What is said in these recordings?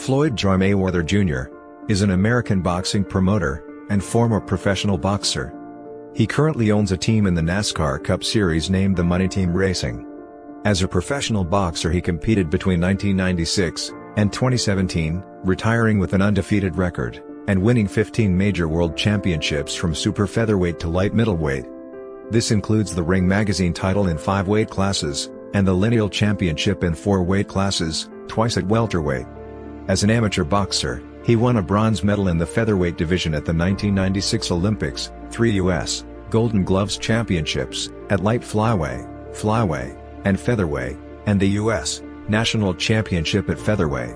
Floyd Joy Mayweather Jr. is an American boxing promoter and former professional boxer. He currently owns a team in the NASCAR Cup Series named the Money Team Racing. As a professional boxer, he competed between 1996 and 2017, retiring with an undefeated record, and winning 15 major world championships from super featherweight to light middleweight. This includes the Ring Magazine title in 5 weight classes, and the lineal championship in 4 weight classes, twice at welterweight. As an amateur boxer, he won a bronze medal in the featherweight division at the 1996 Olympics, 3 U.S. Golden Gloves Championships, at light flyweight, and featherweight, and the U.S. National Championship at featherweight.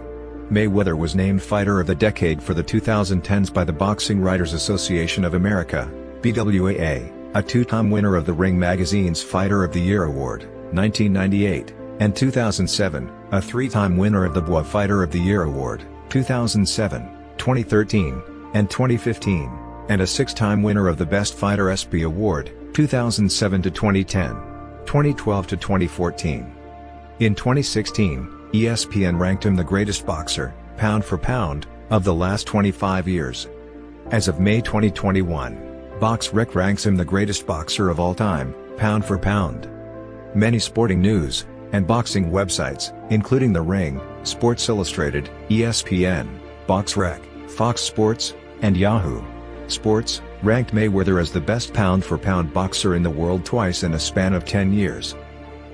Mayweather was named Fighter of the Decade for the 2010s by the Boxing Writers Association of America, BWAA, a 2-time winner of the Ring Magazine's Fighter of the Year Award, 1998, and 2007, a 3-time winner of the BWA Fighter of the Year Award, 2007, 2013, and 2015, and a 6-time winner of the Best Fighter ESPY Award, 2007 to 2010, 2012 to 2014. In 2016, ESPN ranked him the greatest boxer, pound for pound, of the last 25 years. As of May 2021, BoxRec ranks him the greatest boxer of all time, pound for pound. Many sporting news and boxing websites, including The Ring, Sports Illustrated, ESPN, BoxRec, Fox Sports, and Yahoo Sports, ranked Mayweather as the best pound-for-pound boxer in the world twice in a span of 10 years.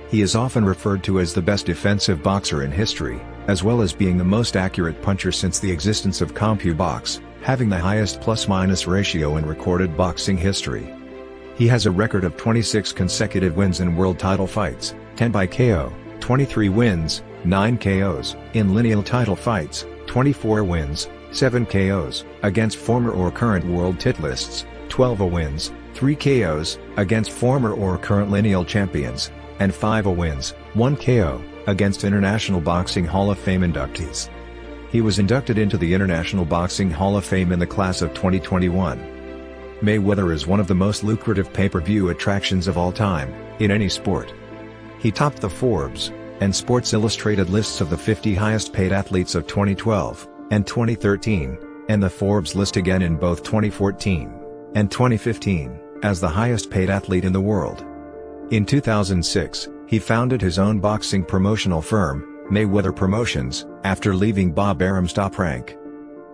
He is often referred to as the best defensive boxer in history, as well as being the most accurate puncher since the existence of CompuBox, having the highest plus-minus ratio in recorded boxing history. He has a record of 26 consecutive wins in world title fights, 10 by KO, 23 wins, 9 KOs, in lineal title fights, 24 wins, 7 KOs, against former or current world titlists, 12 wins, 3 KOs, against former or current lineal champions, and 5 wins, 1 KO, against International Boxing Hall of Fame inductees. He was inducted into the International Boxing Hall of Fame in the class of 2021. Mayweather is one of the most lucrative pay-per-view attractions of all time, in any sport. He topped the Forbes and Sports Illustrated lists of the 50 highest-paid athletes of 2012 and 2013, and the Forbes list again in both 2014 and 2015, as the highest-paid athlete in the world. In 2006, he founded his own boxing promotional firm, Mayweather Promotions, after leaving Bob Arum's Top Rank.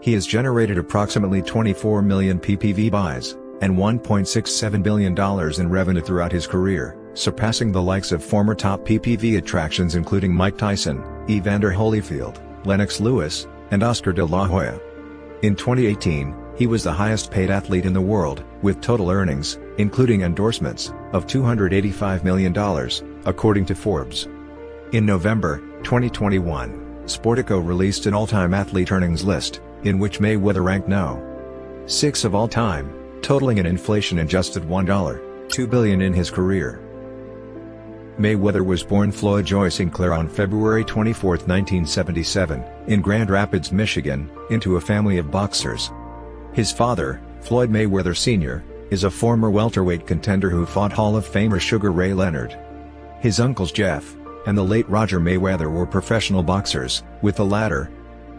He has generated approximately 24 million PPV buys, and $1.67 billion in revenue throughout his career, surpassing the likes of former top PPV attractions including Mike Tyson, Evander Holyfield, Lennox Lewis, and Oscar de la Hoya. In 2018, he was the highest-paid athlete in the world, with total earnings, including endorsements, of $285 million, according to Forbes. In November 2021, Sportico released an all-time athlete earnings list, in which Mayweather ranked No. 6 of all time, totaling an inflation-adjusted $1.2 billion in his career. Mayweather was born Floyd Joy Sinclair on February 24, 1977, in Grand Rapids, Michigan, into a family of boxers. His father, Floyd Mayweather Sr., is a former welterweight contender who fought Hall of Famer Sugar Ray Leonard. His uncles Jeff and the late Roger Mayweather were professional boxers, with the latter,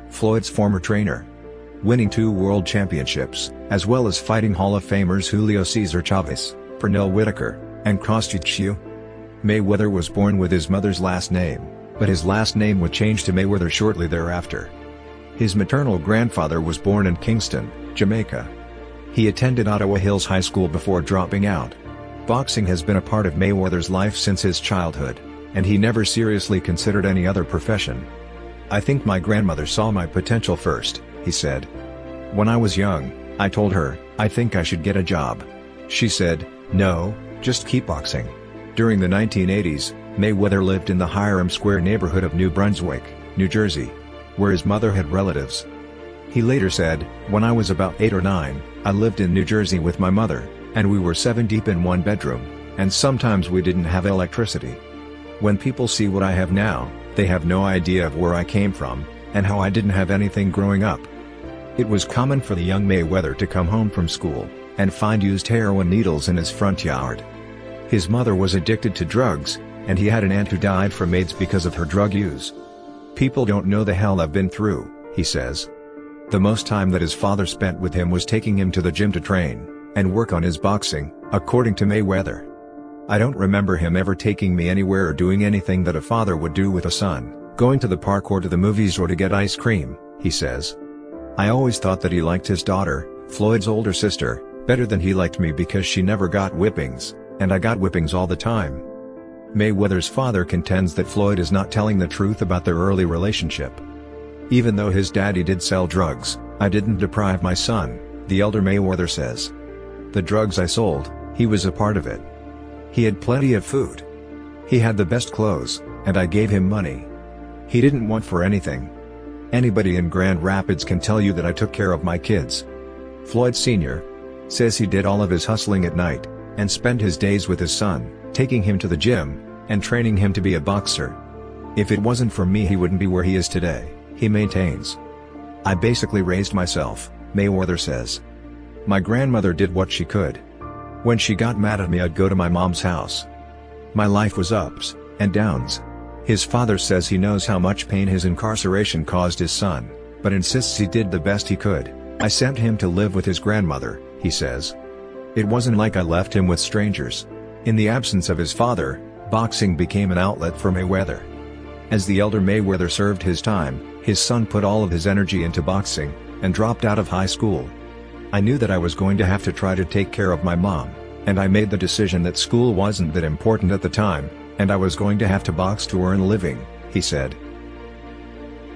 Floyd's former trainer, winning 2 world championships, as well as fighting Hall of Famers Julio Cesar Chavez, Pernell Whitaker, and Kostya Tszyu. Mayweather was born with his mother's last name, but his last name was changed to Mayweather shortly thereafter. His maternal grandfather was born in Kingston, Jamaica. He attended Ottawa Hills High School before dropping out. Boxing has been a part of Mayweather's life since his childhood, and he never seriously considered any other profession. "I think my grandmother saw my potential first," he said. "When I was young, I told her, I think I should get a job. She said, no, just keep boxing." During the 1980s, Mayweather lived in the Hiram Square neighborhood of New Brunswick, New Jersey, where his mother had relatives. He later said, "When I was about 8 or 9, I lived in New Jersey with my mother, and we were 7 deep in one bedroom, and sometimes we didn't have electricity. When people see what I have now, they have no idea of where I came from, and how I didn't have anything growing up." It was common for the young Mayweather to come home from school and find used heroin needles in his front yard. His mother was addicted to drugs, and he had an aunt who died from AIDS because of her drug use. "People don't know the hell I've been through," he says. The most time that his father spent with him was taking him to the gym to train and work on his boxing, according to Mayweather. I don't remember him ever taking me anywhere or doing anything that a father would do with a son, going to the park or to the movies or to get ice cream, he says. I always thought that he liked his daughter, Floyd's older sister, better than he liked me because she never got whippings, and I got whippings all the time. Mayweather's father contends that Floyd is not telling the truth about their early relationship. Even though his daddy did sell drugs, I didn't deprive my son, the elder Mayweather says. The drugs I sold, he was a part of it. He had plenty of food. He had the best clothes, and I gave him money. He didn't want for anything. Anybody in Grand Rapids can tell you that I took care of my kids. Floyd Sr. says he did all of his hustling at night, and spent his days with his son, taking him to the gym, and training him to be a boxer. If it wasn't for me he wouldn't be where he is today, he maintains. I basically raised myself, Mayweather says. My grandmother did what she could. When she got mad at me I'd go to my mom's house. My life was ups and downs. His father says he knows how much pain his incarceration caused his son, but insists he did the best he could. I sent him to live with his grandmother, he says. It wasn't like I left him with strangers. In the absence of his father, boxing became an outlet for Mayweather. As the elder Mayweather served his time, his son put all of his energy into boxing, and dropped out of high school. I knew that I was going to have to try to take care of my mom, and I made the decision that school wasn't that important at the time, and I was going to have to box to earn a living, he said.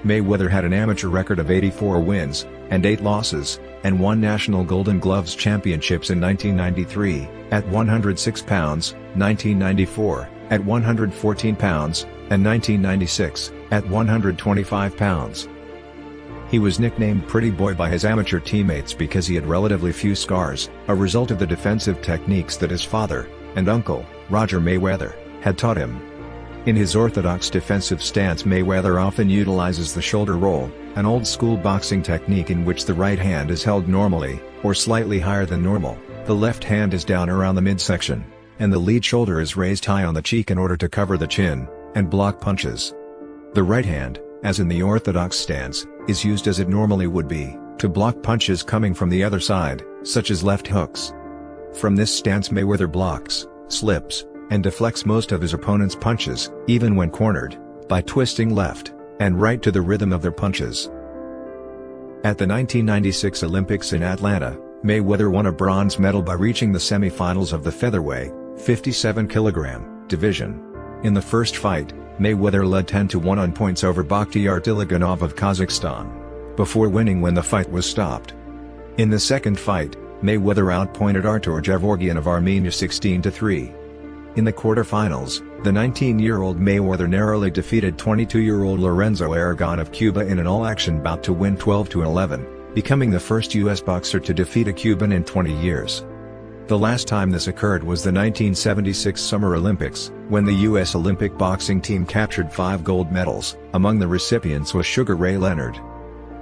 Mayweather had an amateur record of 84 wins, and 8 losses, and won National Golden Gloves championships in 1993, at 106 pounds, 1994, at 114 pounds, and 1996, at 125 pounds. He was nicknamed Pretty Boy by his amateur teammates because he had relatively few scars, a result of the defensive techniques that his father, and uncle, Roger Mayweather, had taught him. In his orthodox defensive stance Mayweather often utilizes the shoulder roll, an old-school boxing technique in which the right hand is held normally, or slightly higher than normal, the left hand is down around the midsection, and the lead shoulder is raised high on the cheek in order to cover the chin, and block punches. The right hand, as in the orthodox stance, is used as it normally would be, to block punches coming from the other side, such as left hooks. From this stance Mayweather blocks, slips, and deflects most of his opponent's punches, even when cornered, by twisting left and right to the rhythm of their punches. At the 1996 Olympics in Atlanta, Mayweather won a bronze medal by reaching the semi-finals of the featherweight, 57 kg, division. In the first fight, Mayweather led 10-1 on points over Bakhtiar Diliganov of Kazakhstan, before winning when the fight was stopped. In the second fight, Mayweather outpointed Artur Gevorgyan of Armenia 16-3. In the quarterfinals, the 19-year-old Mayweather narrowly defeated 22-year-old Lorenzo Aragon of Cuba in an all-action bout to win 12-11, becoming the first U.S. boxer to defeat a Cuban in 20 years. The last time this occurred was the 1976 Summer Olympics, when the U.S. Olympic boxing team captured 5 gold medals. Among the recipients was Sugar Ray Leonard.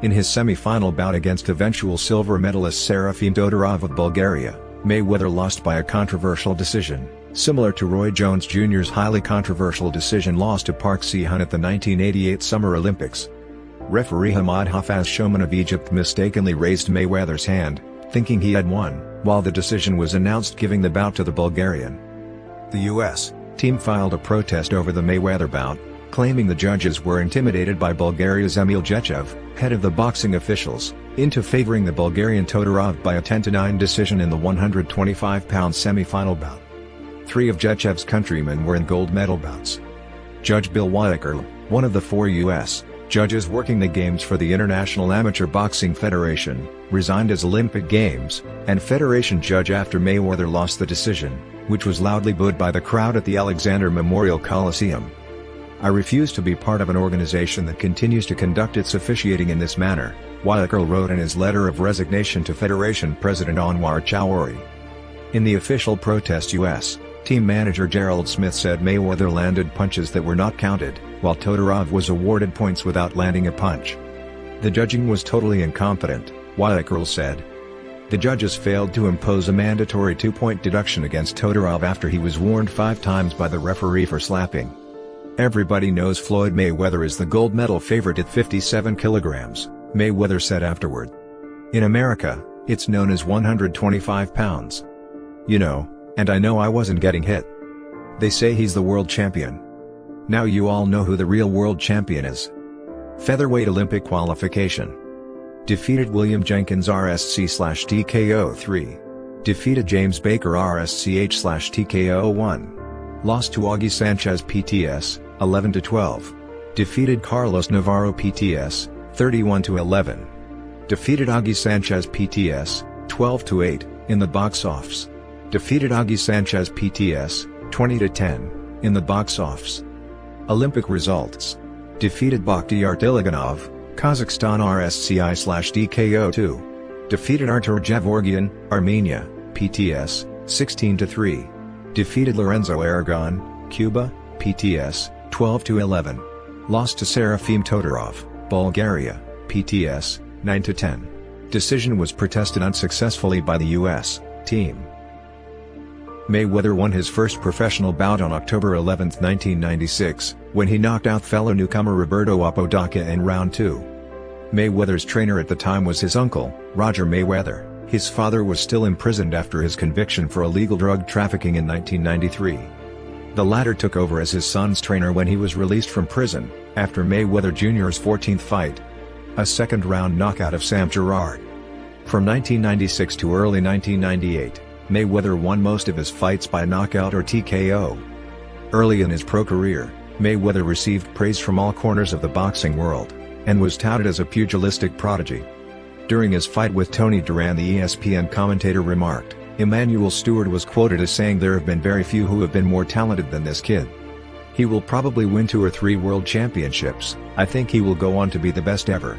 In his semi-final bout against eventual silver medalist Serafim Todorov of Bulgaria, Mayweather lost by a controversial decision, similar to Roy Jones Jr.'s highly controversial decision loss to Park Si-hun at the 1988 Summer Olympics. Referee Hamad Hafez Shoman of Egypt mistakenly raised Mayweather's hand, thinking he had won, while the decision was announced giving the bout to the Bulgarian. The U.S. team filed a protest over the Mayweather bout, claiming the judges were intimidated by Bulgaria's Emil Gechev, head of the boxing officials, into favoring the Bulgarian Todorov by a 10-9 decision in the 125-pound semi-final bout. 3 of Gechev's countrymen were in gold medal bouts. Judge Bill Whitaker, one of the 4 U.S. judges working the games for the International Amateur Boxing Federation, resigned as Olympic Games and Federation judge after Mayweather lost the decision, which was loudly booed by the crowd at the Alexander Memorial Coliseum. I refuse to be part of an organization that continues to conduct its officiating in this manner, Whitaker wrote in his letter of resignation to Federation President Anwar Chowdhury. In the official protest U.S. team manager Gerald Smith said Mayweather landed punches that were not counted, while Todorov was awarded points without landing a punch. The judging was totally incompetent, Whitaker said. The judges failed to impose a mandatory 2-point deduction against Todorov after he was warned 5 times by the referee for slapping. Everybody knows Floyd Mayweather is the gold medal favorite at 57 kilograms, Mayweather said afterward. "In America, it's known as 125 pounds. You know, and I know I wasn't getting hit. They say he's the world champion. Now you all know who the real world champion is." Featherweight Olympic qualification. Defeated William Jenkins RSC/TKO 3. Defeated James Baker RSCH/TKO 1. Lost to Augie Sanchez PTS, 11-12. Defeated Carlos Navarro PTS, 31-11. Defeated Augie Sanchez PTS, 12-8, in the box office. Defeated Augie Sanchez PTS, 20-10, in the box office. Olympic results. Defeated Bakhtiar Diliganov, Kazakhstan RSCI/DKO 2. Defeated Artur Gevorgian, Armenia, PTS, 16-3. Defeated Lorenzo Aragon, Cuba, PTS, 12-11. Lost to Serafim Todorov, Bulgaria, PTS, 9-10. Decision was protested unsuccessfully by the U.S. team. Mayweather won his first professional bout on October 11, 1996, when he knocked out fellow newcomer Roberto Apodaca in round 2. Mayweather's trainer at the time was his uncle, Roger Mayweather. His father was still imprisoned after his conviction for illegal drug trafficking in 1993. The latter took over as his son's trainer when he was released from prison, after Mayweather Jr.'s 14th fight. A second-round knockout of Sam Gerard. From 1996 to early 1998, Mayweather won most of his fights by knockout or TKO. Early in his pro career, Mayweather received praise from all corners of the boxing world, and was touted as a pugilistic prodigy. During his fight with Tony Duran, the ESPN commentator remarked, "Emmanuel Stewart was quoted as saying there have been very few who have been more talented than this kid. He will probably win 2 or 3 world championships. I think he will go on to be the best ever."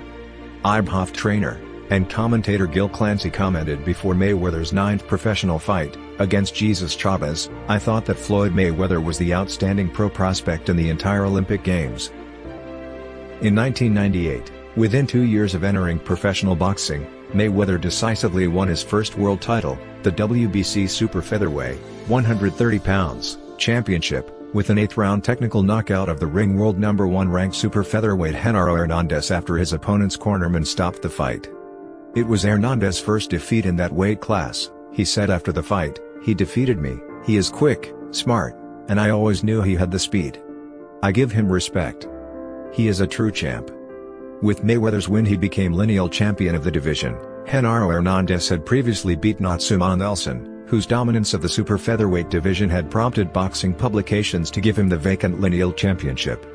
Eibhoff trainer and commentator Gil Clancy commented before Mayweather's 9th professional fight, against Jesus Chavez, "I thought that Floyd Mayweather was the outstanding pro prospect in the entire Olympic Games." In 1998, within 2 years of entering professional boxing, Mayweather decisively won his first world title, the WBC Super Featherweight, 130 pounds, championship, with an 8th-round technical knockout of the ring world number 1 ranked super featherweight Genaro Hernandez after his opponent's cornerman stopped the fight. "It was Hernandez's first defeat in that weight class," he said after the fight. "He defeated me. He is quick, smart, and I always knew he had the speed. I give him respect. He is a true champ." With Mayweather's win he became lineal champion of the division. Genaro Hernandez had previously beaten Otsuma Nelson, whose dominance of the super featherweight division had prompted boxing publications to give him the vacant lineal championship.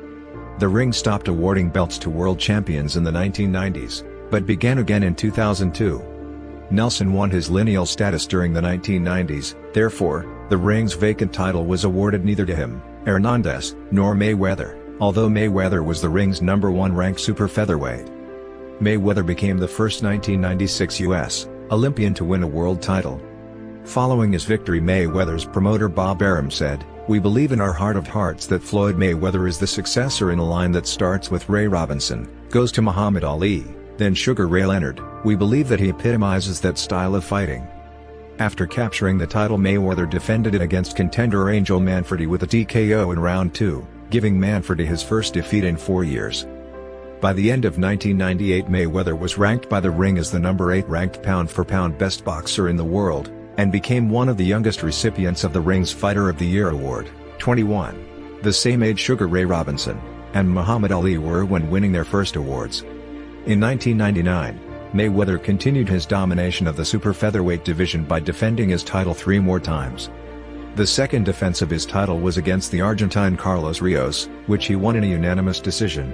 The ring stopped awarding belts to world champions in the 1990s, but began again in 2002. Nelson won his lineal status during the 1990s, therefore, the ring's vacant title was awarded neither to him, Hernandez, nor Mayweather, although Mayweather was the ring's number 1 ranked super featherweight. Mayweather became the first 1996 U.S. Olympian to win a world title. Following his victory, Mayweather's promoter Bob Arum said, "We believe in our heart of hearts that Floyd Mayweather is the successor in a line that starts with Ray Robinson, goes to Muhammad Ali, then Sugar Ray Leonard. We believe that he epitomizes that style of fighting." After capturing the title, Mayweather defended it against contender Angel Manfredi with a TKO in round 2, giving Manfredi his first defeat in 4 years. By the end of 1998, Mayweather was ranked by The Ring as the number 8 ranked pound-for-pound best boxer in the world, and became one of the youngest recipients of The Ring's Fighter of the Year award, 21. The same age Sugar Ray Robinson and Muhammad Ali were when winning their first awards. In 1999, Mayweather continued his domination of the super featherweight division by defending his title 3 more times. The second defense of his title was against the Argentine Carlos Rios, which he won in a unanimous decision.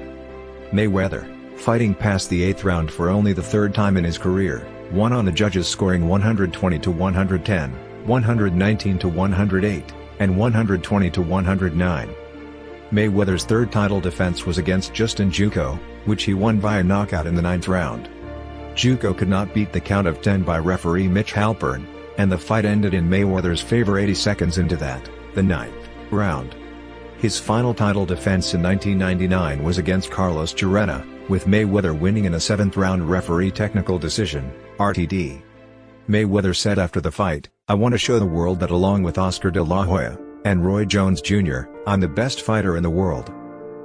Mayweather, fighting past the 8th round for only the 3rd time in his career, won on the judges scoring 120-110, 119-108, and 120-109. Mayweather's 3rd title defense was against Justin Juco, which he won via knockout in the 9th round. Juco could not beat the count of 10 by referee Mitch Halpern, and the fight ended in Mayweather's favor 80 seconds into that, the 9th round. His final title defense in 1999 was against Carlos Jarena, with Mayweather winning in a 7th round referee technical decision, RTD. Mayweather said after the fight, "I want to show the world that along with Oscar de la Hoya and Roy Jones Jr., I'm the best fighter in the world."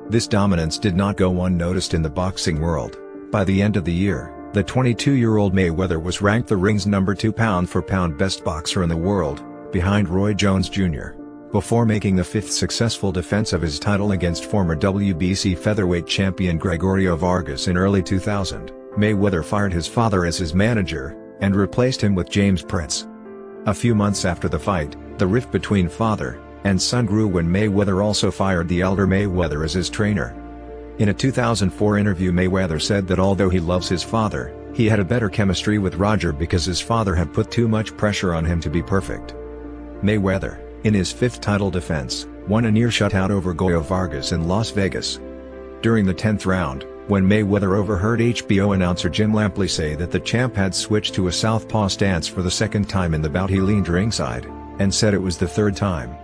This dominance did not go unnoticed in the boxing world. By the end of the year, the 22-year-old Mayweather was ranked the ring's number 2 pound-for-pound best boxer in the world, behind Roy Jones Jr. Before making the 5th successful defense of his title against former WBC featherweight champion Gregorio Vargas in early 2000, Mayweather fired his father as his manager, and replaced him with James Prince. A few months after the fight, the rift between father and son grew when Mayweather also fired the elder Mayweather as his trainer. In a 2004 interview, Mayweather said that although he loves his father, he had a better chemistry with Roger because his father had put too much pressure on him to be perfect. Mayweather, in his 5th title defense, won a near shutout over Goyo Vargas in Las Vegas. During the 10th round, when Mayweather overheard HBO announcer Jim Lampley say that the champ had switched to a southpaw stance for the 2nd time in the bout, he leaned ringside, and said it was the 3rd time.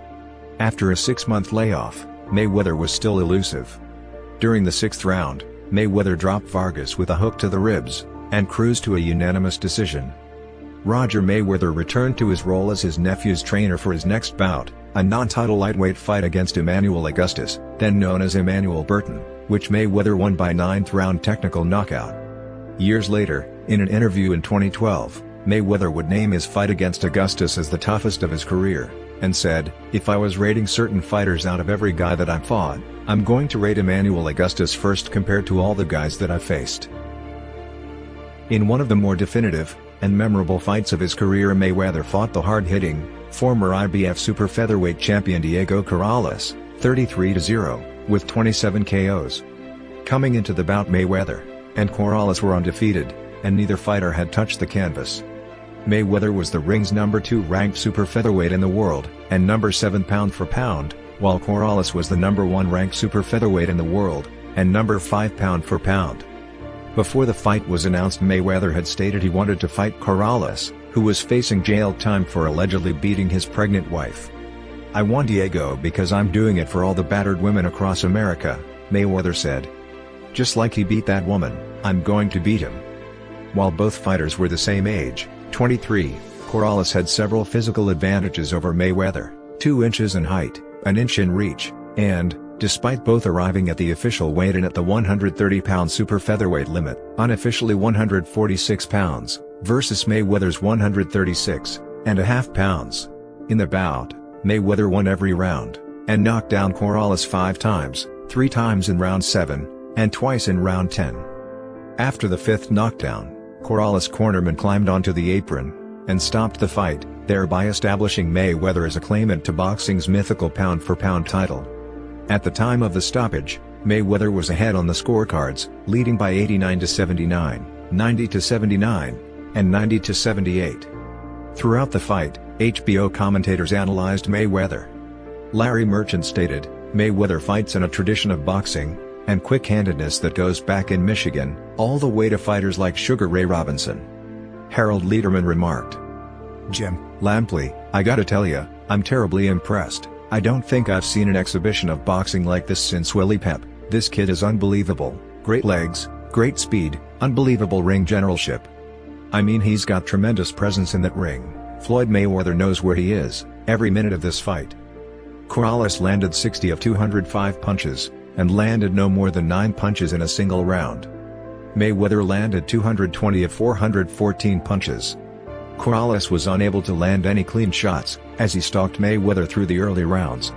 After a 6-month layoff, Mayweather was still elusive. During the 6th round, Mayweather dropped Vargas with a hook to the ribs, and cruised to a unanimous decision. Roger Mayweather returned to his role as his nephew's trainer for his next bout, a non-title lightweight fight against Emmanuel Augustus, then known as Emmanuel Burton, which Mayweather won by 9th-round technical knockout. Years later, in an interview in 2012, Mayweather would name his fight against Augustus as the toughest of his career, and said, "If I was rating certain fighters out of every guy that I've fought, I'm going to rate Emmanuel Augustus first compared to all the guys that I've faced." In one of the more definitive and memorable fights of his career, Mayweather fought the hard-hitting, former IBF super featherweight champion Diego Corrales, 33-0, with 27 KOs. Coming into the bout, Mayweather and Corrales were undefeated, and neither fighter had touched the canvas. Mayweather was the ring's number 2 ranked super featherweight in the world, and number 7 pound-for-pound, while Corrales was the number 1 ranked super featherweight in the world, and number 5 pound-for-pound. Before the fight was announced, Mayweather had stated he wanted to fight Corrales, who was facing jail time for allegedly beating his pregnant wife. "I want Diego because I'm doing it for all the battered women across America," Mayweather said. "Just like he beat that woman, I'm going to beat him." While both fighters were the same age, 23, Corrales had several physical advantages over Mayweather: 2 inches in height, 1 inch in reach, and, despite both arriving at the official weight-in at the 130-pound super featherweight limit, unofficially 146 pounds, versus Mayweather's 136.5 pounds. In the bout, Mayweather won every round, and knocked down Corrales 5 times, 3 times in round 7, and twice in round 10. After the 5th knockdown, Corrales' cornerman climbed onto the apron, and stopped the fight, thereby establishing Mayweather as a claimant to boxing's mythical pound-for-pound title. At the time of the stoppage, Mayweather was ahead on the scorecards, leading by 89-79, 90-79, and 90-78. Throughout the fight, HBO commentators analyzed Mayweather. Larry Merchant stated, "Mayweather fights in a tradition of boxing and quick-handedness that goes back in Michigan, all the way to fighters like Sugar Ray Robinson." Harold Lederman remarked, "Jim Lampley, I gotta tell ya, I'm terribly impressed. I don't think I've seen an exhibition of boxing like this since Willie Pep. This kid is unbelievable, great legs, great speed, unbelievable ring generalship. I mean, he's got tremendous presence in that ring. Floyd Mayweather knows where he is, every minute of this fight." Corrales landed 60 of 205 punches, and landed no more than 9 punches in a single round. Mayweather landed 220 of 414 punches. Corrales was unable to land any clean shots, as he stalked Mayweather through the early rounds.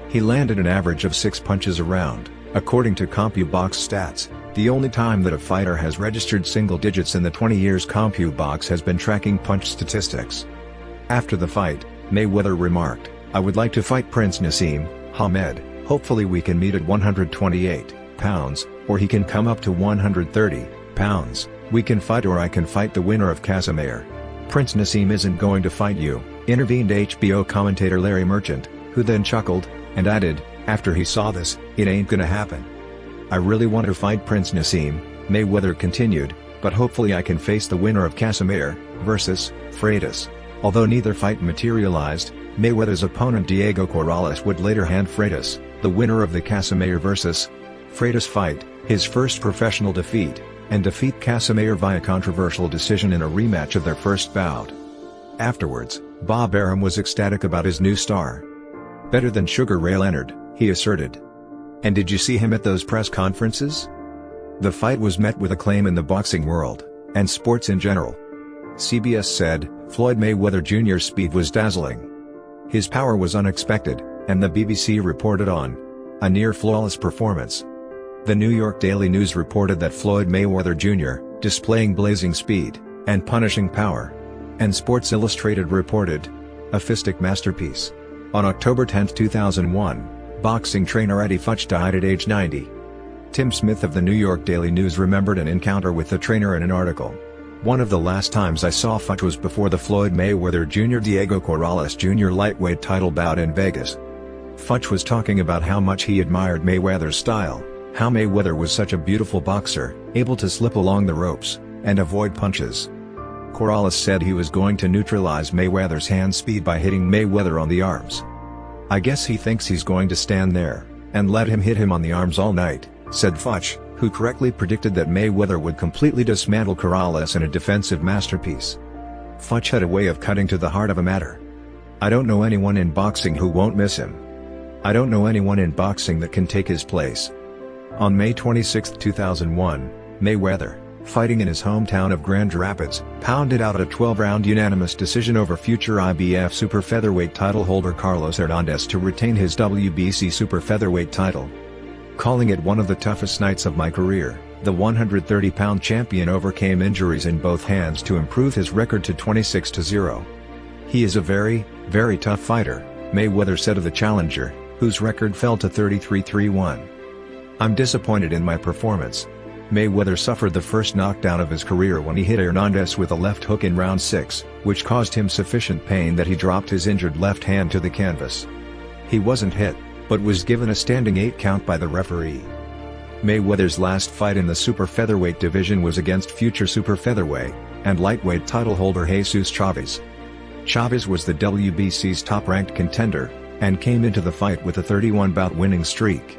He landed an average of 6 punches a round, according to CompuBox stats, the only time that a fighter has registered single digits in the 20 years CompuBox has been tracking punch statistics. After the fight, Mayweather remarked, "I would like to fight Prince Nassim Hamed. Hopefully we can meet at 128 pounds, or he can come up to 130 pounds. We can fight, or I can fight the winner of Casimir. Prince Nassim isn't going to fight you," intervened HBO commentator Larry Merchant, who then chuckled, and added, after he saw this, "It ain't gonna happen. I really want to fight Prince Nassim," Mayweather continued, "but hopefully I can face the winner of Casimir versus Freitas." Although neither fight materialized, Mayweather's opponent Diego Corrales would later hand Freitas, the winner of the Casimir versus Freitas fight, his first professional defeat, and defeat Casimir via controversial decision in a rematch of their first bout. Afterwards, Bob Arum was ecstatic about his new star. "Better than Sugar Ray Leonard," he asserted. "And did you see him at those press conferences? The fight was met with acclaim in the boxing world, and sports in general. CBS said, Floyd Mayweather Jr.'s speed was dazzling. His power was unexpected, and the BBC reported on a near-flawless performance. The New York Daily News reported that Floyd Mayweather Jr., displaying blazing speed and punishing power. And Sports Illustrated reported, a fistic masterpiece. On October 10, 2001, boxing trainer Eddie Futch died at age 90. Tim Smith of the New York Daily News remembered an encounter with the trainer in an article. One of the last times I saw Futch was before the Floyd Mayweather Jr. Diego Corrales Jr. lightweight title bout in Vegas. Futch was talking about how much he admired Mayweather's style, how Mayweather was such a beautiful boxer, able to slip along the ropes and avoid punches. Corrales said he was going to neutralize Mayweather's hand speed by hitting Mayweather on the arms. I guess he thinks he's going to stand there and let him hit him on the arms all night, said Futch, who correctly predicted that Mayweather would completely dismantle Corrales in a defensive masterpiece. Futch had a way of cutting to the heart of a matter. I don't know anyone in boxing who won't miss him. I don't know anyone in boxing that can take his place. On May 26, 2001, Mayweather, fighting in his hometown of Grand Rapids, pounded out a 12-round unanimous decision over future IBF super featherweight title holder Carlos Hernandez to retain his WBC super featherweight title. Calling it one of the toughest nights of my career, the 130-pound champion overcame injuries in both hands to improve his record to 26-0. He is a very, very tough fighter, Mayweather said of the challenger, whose record fell to 33-1. I'm disappointed in my performance. Mayweather suffered the first knockdown of his career when he hit Hernandez with a left hook in round 6, which caused him sufficient pain that he dropped his injured left hand to the canvas. He wasn't hit, but was given a standing 8 count by the referee. Mayweather's last fight in the super featherweight division was against future super featherweight and lightweight title holder Jesus Chavez. Chavez was the WBC's top-ranked contender, and came into the fight with a 31-bout winning streak.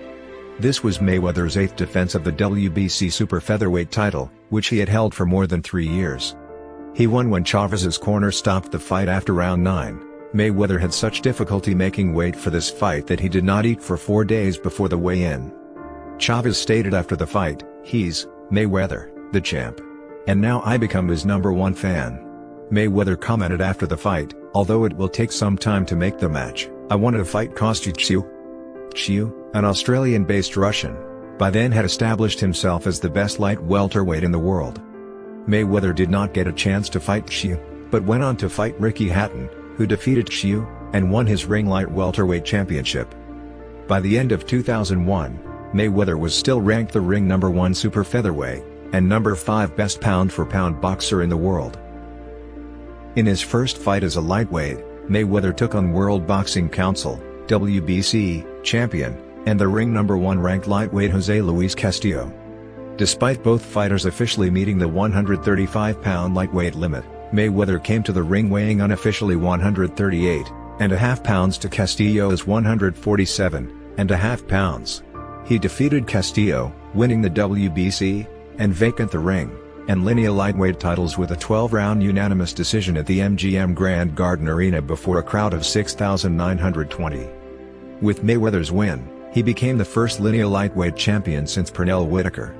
This was Mayweather's 8th defense of the WBC super featherweight title, which he had held for more than 3 years. He won when Chavez's corner stopped the fight after round 9. Mayweather had such difficulty making weight for this fight that he did not eat for 4 days before the weigh-in. Chavez stated after the fight, "He's, Mayweather, the champ. And now I become his #1 fan." Mayweather commented after the fight, "Although it will take some time to make the match, I wanted to fight Kostya Tszyu, an Australian-based Russian, by then had established himself as the best light welterweight in the world." Mayweather did not get a chance to fight Tszyu, but went on to fight Ricky Hatton, who defeated Tszyu, and won his ring light welterweight championship. By the end of 2001, Mayweather was still ranked the ring #1 super featherweight, and #5 best pound-for-pound boxer in the world. In his first fight as a lightweight, Mayweather took on World Boxing Council, WBC, champion, and the ring #1 ranked lightweight Jose Luis Castillo. Despite both fighters officially meeting the 135-pound lightweight limit, Mayweather came to the ring weighing unofficially 138.5 pounds to Castillo's 147.5 pounds. He defeated Castillo, winning the WBC, and vacant the ring, and lineal lightweight titles with a 12-round unanimous decision at the MGM Grand Garden Arena before a crowd of 6,920. With Mayweather's win, he became the first lineal lightweight champion since Pernell Whitaker.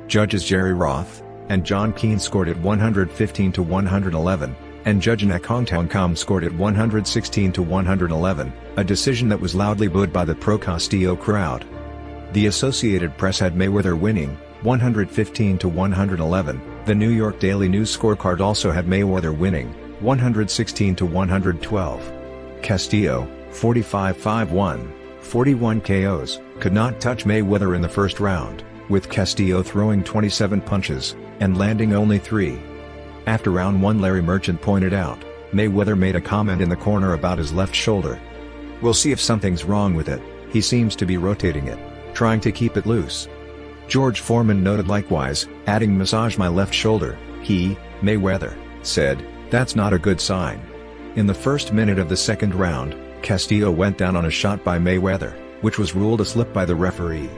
Judges Jerry Roth and John Keane scored it 115-111, and Judge Nakong Tongkam scored it 116-111, a decision that was loudly booed by the pro-Castillo crowd. The Associated Press had Mayweather winning, 115-111, the New York Daily News scorecard also had Mayweather winning, 116-112. Castillo, 45-5-1, 41 KOs, could not touch Mayweather in the first round, with Castillo throwing 27 punches, and landing only 3. After round 1, Larry Merchant pointed out, Mayweather made a comment in the corner about his left shoulder. "We'll see if something's wrong with it, he seems to be rotating it, trying to keep it loose." George Foreman noted likewise, adding, "Massage my left shoulder." He, Mayweather, said, "That's not a good sign." In the first minute of the second round, Castillo went down on a shot by Mayweather, which was ruled a slip by the referee.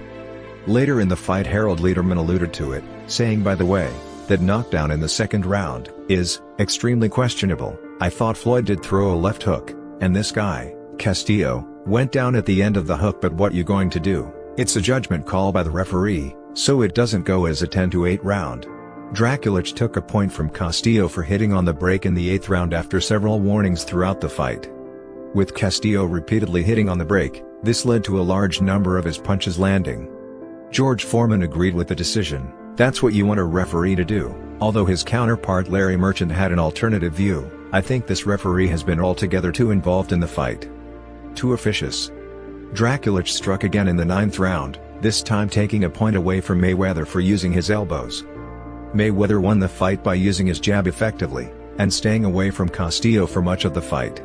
Later in the fight, Harold Lederman alluded to it, saying, "By the way, that knockdown in the second round is extremely questionable. I thought Floyd did throw a left hook, and this guy, Castillo, went down at the end of the hook, but what you going to do? It's a judgment call by the referee, so it doesn't go as a 10-8 round. Draculich took a point from Castillo for hitting on the brake in the 8th round after several warnings throughout the fight. With Castillo repeatedly hitting on the brake, this led to a large number of his punches landing. George Foreman agreed with the decision. "That's what you want a referee to do." Although his counterpart Larry Merchant had an alternative view, "I think this referee has been altogether too involved in the fight. Too officious." Draculich struck again in the 9th round, this time taking a point away from Mayweather for using his elbows. Mayweather won the fight by using his jab effectively, and staying away from Castillo for much of the fight.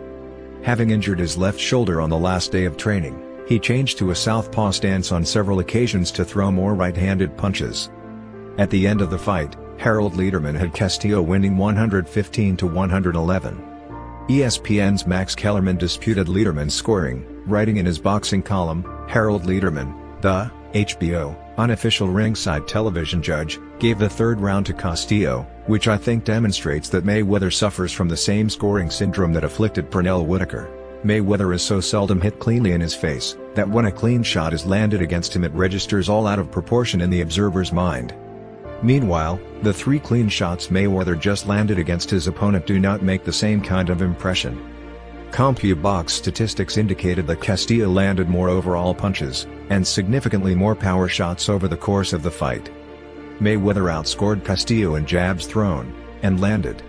Having injured his left shoulder on the last day of training, he changed to a southpaw stance on several occasions to throw more right-handed punches. At the end of the fight, Harold Lederman had Castillo winning 115-111. ESPN's Max Kellerman disputed Lederman's scoring, writing in his boxing column, "Harold Lederman, the HBO unofficial ringside television judge, gave the 3rd round to Castillo, which I think demonstrates that Mayweather suffers from the same scoring syndrome that afflicted Pernell Whitaker. Mayweather is so seldom hit cleanly in his face, that when a clean shot is landed against him it registers all out of proportion in the observer's mind. Meanwhile, the 3 clean shots Mayweather just landed against his opponent do not make the same kind of impression." CompuBox statistics indicated that Castillo landed more overall punches, and significantly more power shots over the course of the fight. Mayweather outscored Castillo in jabs thrown, and landed.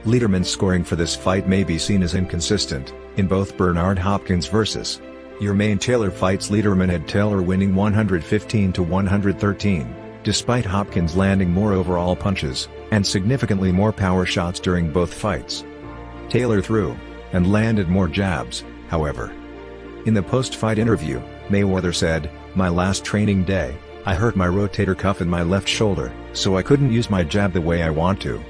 Lederman's scoring for this fight may be seen as inconsistent. In both Bernard Hopkins vs. Jermaine Taylor fights, Lederman had Taylor winning 115-113, despite Hopkins landing more overall punches, and significantly more power shots during both fights. Taylor threw, and landed more jabs, however. In the post-fight interview, Mayweather said, "My last training day, I hurt my rotator cuff in my left shoulder, so I couldn't use my jab the way I want to.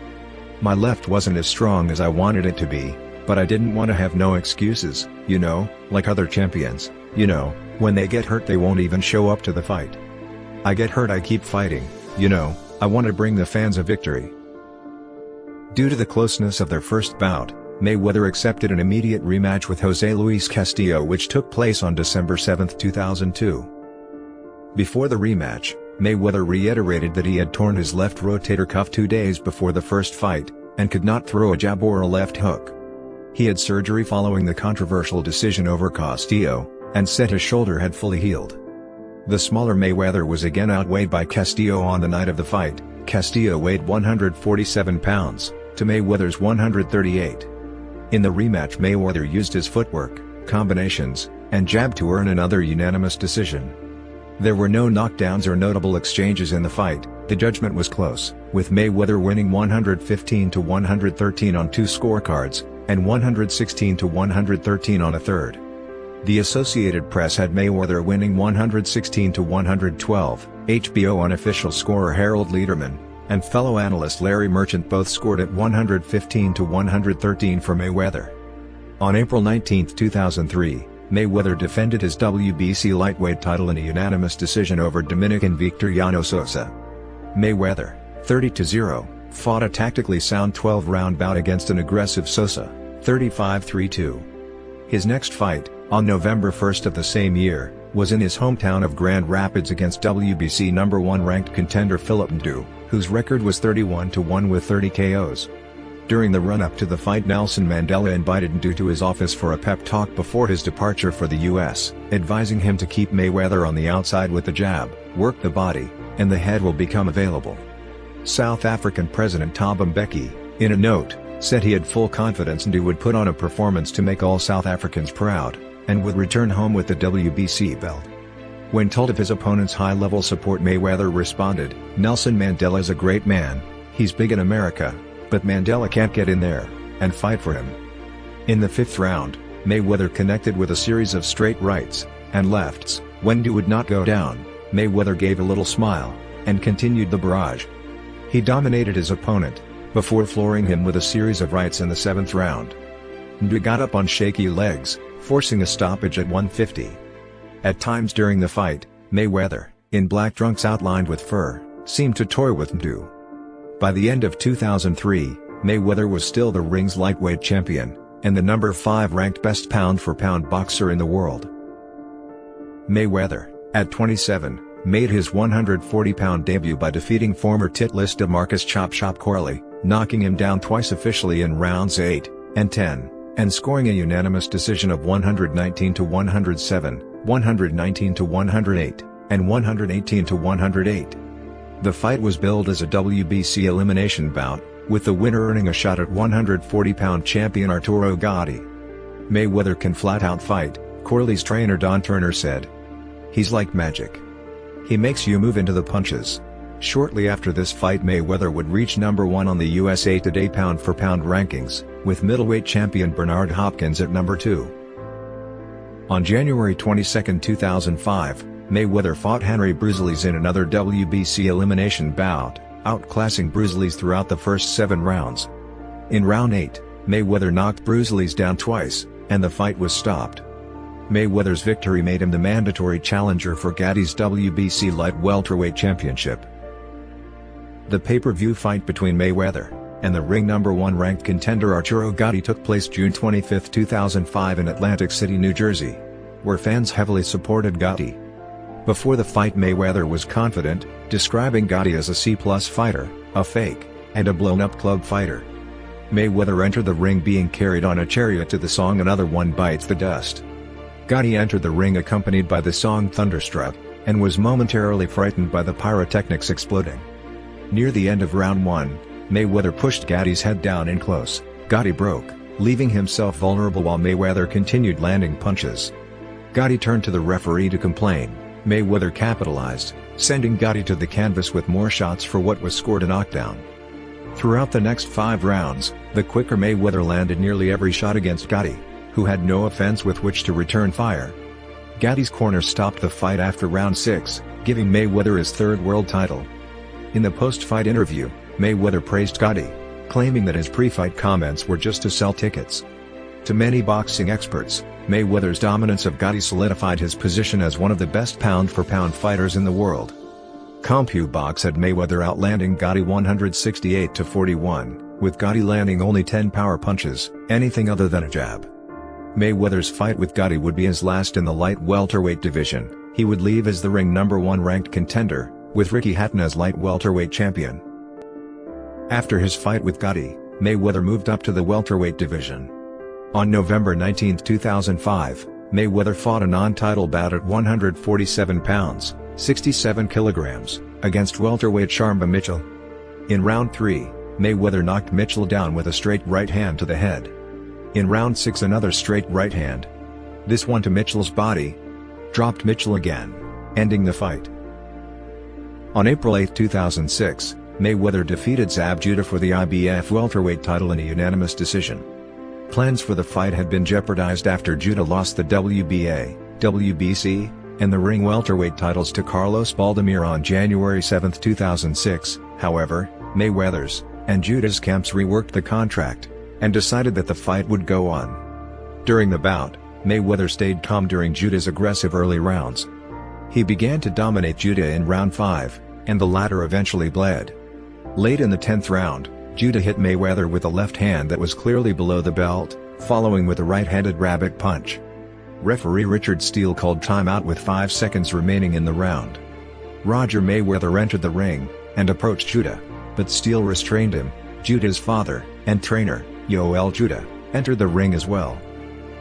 My left wasn't as strong as I wanted it to be, but I didn't want to have no excuses, you know, like other champions, you know, when they get hurt they won't even show up to the fight. I get hurt, I keep fighting, you know, I want to bring the fans a victory." Due to the closeness of their first bout, Mayweather accepted an immediate rematch with José Luis Castillo, which took place on December 7, 2002. Before the rematch, Mayweather reiterated that he had torn his left rotator cuff 2 days before the first fight, and could not throw a jab or a left hook. He had surgery following the controversial decision over Castillo, and said his shoulder had fully healed. The smaller Mayweather was again outweighed by Castillo on the night of the fight. Castillo weighed 147 pounds, to Mayweather's 138. In the rematch, Mayweather used his footwork, combinations, and jab to earn another unanimous decision. There were no knockdowns or notable exchanges in the fight. The judgment was close, with Mayweather winning 115-113 on 2 scorecards, and 116-113 on a third. The Associated Press had Mayweather winning 116-112, HBO unofficial scorer Harold Lederman, and fellow analyst Larry Merchant both scored at 115-113 for Mayweather. On April 19, 2003, Mayweather defended his WBC lightweight title in a unanimous decision over Dominican Victoriano Sosa. Mayweather, 30-0, fought a tactically sound 12-round bout against an aggressive Sosa, 35-3-2. His next fight, on November 1 of the same year, was in his hometown of Grand Rapids against WBC No. 1 ranked contender Philip Ndu, whose record was 31-1 with 30 KOs. During the run-up to the fight, Nelson Mandela invited Ndu to his office for a pep talk before his departure for the U.S., advising him to keep Mayweather on the outside with the jab, work the body, and the head will become available. South African President Thabo Mbeki, in a note, said he had full confidence Ndu would put on a performance to make all South Africans proud, and would return home with the WBC belt. When told of his opponent's high-level support, Mayweather responded, "Nelson Mandela's a great man, he's big in America, but Mandela can't get in there and fight for him." In the 5th round, Mayweather connected with a series of straight rights and lefts. When Ndu would not go down, Mayweather gave a little smile and continued the barrage. He dominated his opponent, before flooring him with a series of rights in the 7th round. Ndu got up on shaky legs, forcing a stoppage at 150. At times during the fight, Mayweather, in black trunks outlined with fur, seemed to toy with Ndu. By the end of 2003, Mayweather was still the ring's lightweight champion, and the number 5 ranked best pound-for-pound boxer in the world. Mayweather, at 27, made his 140-pound debut by defeating former titlist DeMarcus "Chop Shop" Corley, knocking him down twice officially in rounds 8 and 10, and scoring a unanimous decision of 119-107, 119-108, and 118-108. The fight was billed as a WBC elimination bout, with the winner earning a shot at 140-pound champion Arturo Gatti. "Mayweather can flat-out fight," Corley's trainer Don Turner said. "He's like magic. He makes you move into the punches." Shortly after this fight, Mayweather would reach number 1 on the USA Today pound-for-pound rankings, with middleweight champion Bernard Hopkins at number 2. On January 22, 2005, Mayweather fought Henry Bruiselys in another WBC elimination bout, outclassing Bruiselys throughout the first 7 rounds. In round 8, Mayweather knocked Bruiselys down twice, and the fight was stopped. Mayweather's victory made him the mandatory challenger for Gatti's WBC light welterweight championship. The pay-per-view fight between Mayweather and the ring number 1 ranked contender Arturo Gatti took place June 25, 2005 in Atlantic City, New Jersey, where fans heavily supported Gatti. Before the fight, Mayweather was confident, describing Gatti as a C-plus fighter, a fake, and a blown-up club fighter. Mayweather entered the ring being carried on a chariot to the song "Another One Bites the Dust." Gatti entered the ring accompanied by the song "Thunderstruck," and was momentarily frightened by the pyrotechnics exploding. Near the end of round 1, Mayweather pushed Gatti's head down in close. Gatti broke, leaving himself vulnerable while Mayweather continued landing punches. Gatti turned to the referee to complain. Mayweather capitalized, sending Gatti to the canvas with more shots for what was scored a knockdown. Throughout the next 5 rounds, the quicker Mayweather landed nearly every shot against Gatti, who had no offense with which to return fire. Gatti's corner stopped the fight after round 6, giving Mayweather his 3rd world title. In the post-fight interview, Mayweather praised Gatti, claiming that his pre-fight comments were just to sell tickets. To many boxing experts, Mayweather's dominance of Gatti solidified his position as one of the best pound-for-pound fighters in the world. CompuBox had Mayweather outlanding Gatti 168-41, with Gatti landing only 10 power punches, anything other than a jab. Mayweather's fight with Gatti would be his last in the light welterweight division. He would leave as the ring number 1 ranked contender, with Ricky Hatton as light welterweight champion. After his fight with Gatti, Mayweather moved up to the welterweight division. On November 19, 2005, Mayweather fought a non-title bout at 147 pounds, 67 kilograms, against welterweight Sharmba Mitchell. In round 3, Mayweather knocked Mitchell down with a straight right hand to the head. In round 6, another straight right hand. This one to Mitchell's body. Dropped Mitchell again, ending the fight. On April 8, 2006, Mayweather defeated Zab Judah for the IBF welterweight title in a unanimous decision. Plans for the fight had been jeopardized after Judah lost the WBA, WBC, and the ring welterweight titles to Carlos Baldemir on January 7, 2006. However, Mayweather's and Judah's camps reworked the contract, and decided that the fight would go on. During the bout, Mayweather stayed calm during Judah's aggressive early rounds. He began to dominate Judah in round 5, and the latter eventually bled. Late in the 10th round, Judah hit Mayweather with a left hand that was clearly below the belt, following with a right-handed rabbit punch. Referee Richard Steele called timeout with 5 seconds remaining in the round. Roger Mayweather entered the ring, and approached Judah, but Steele restrained him. Judah's father, and trainer, Yoel Judah, entered the ring as well.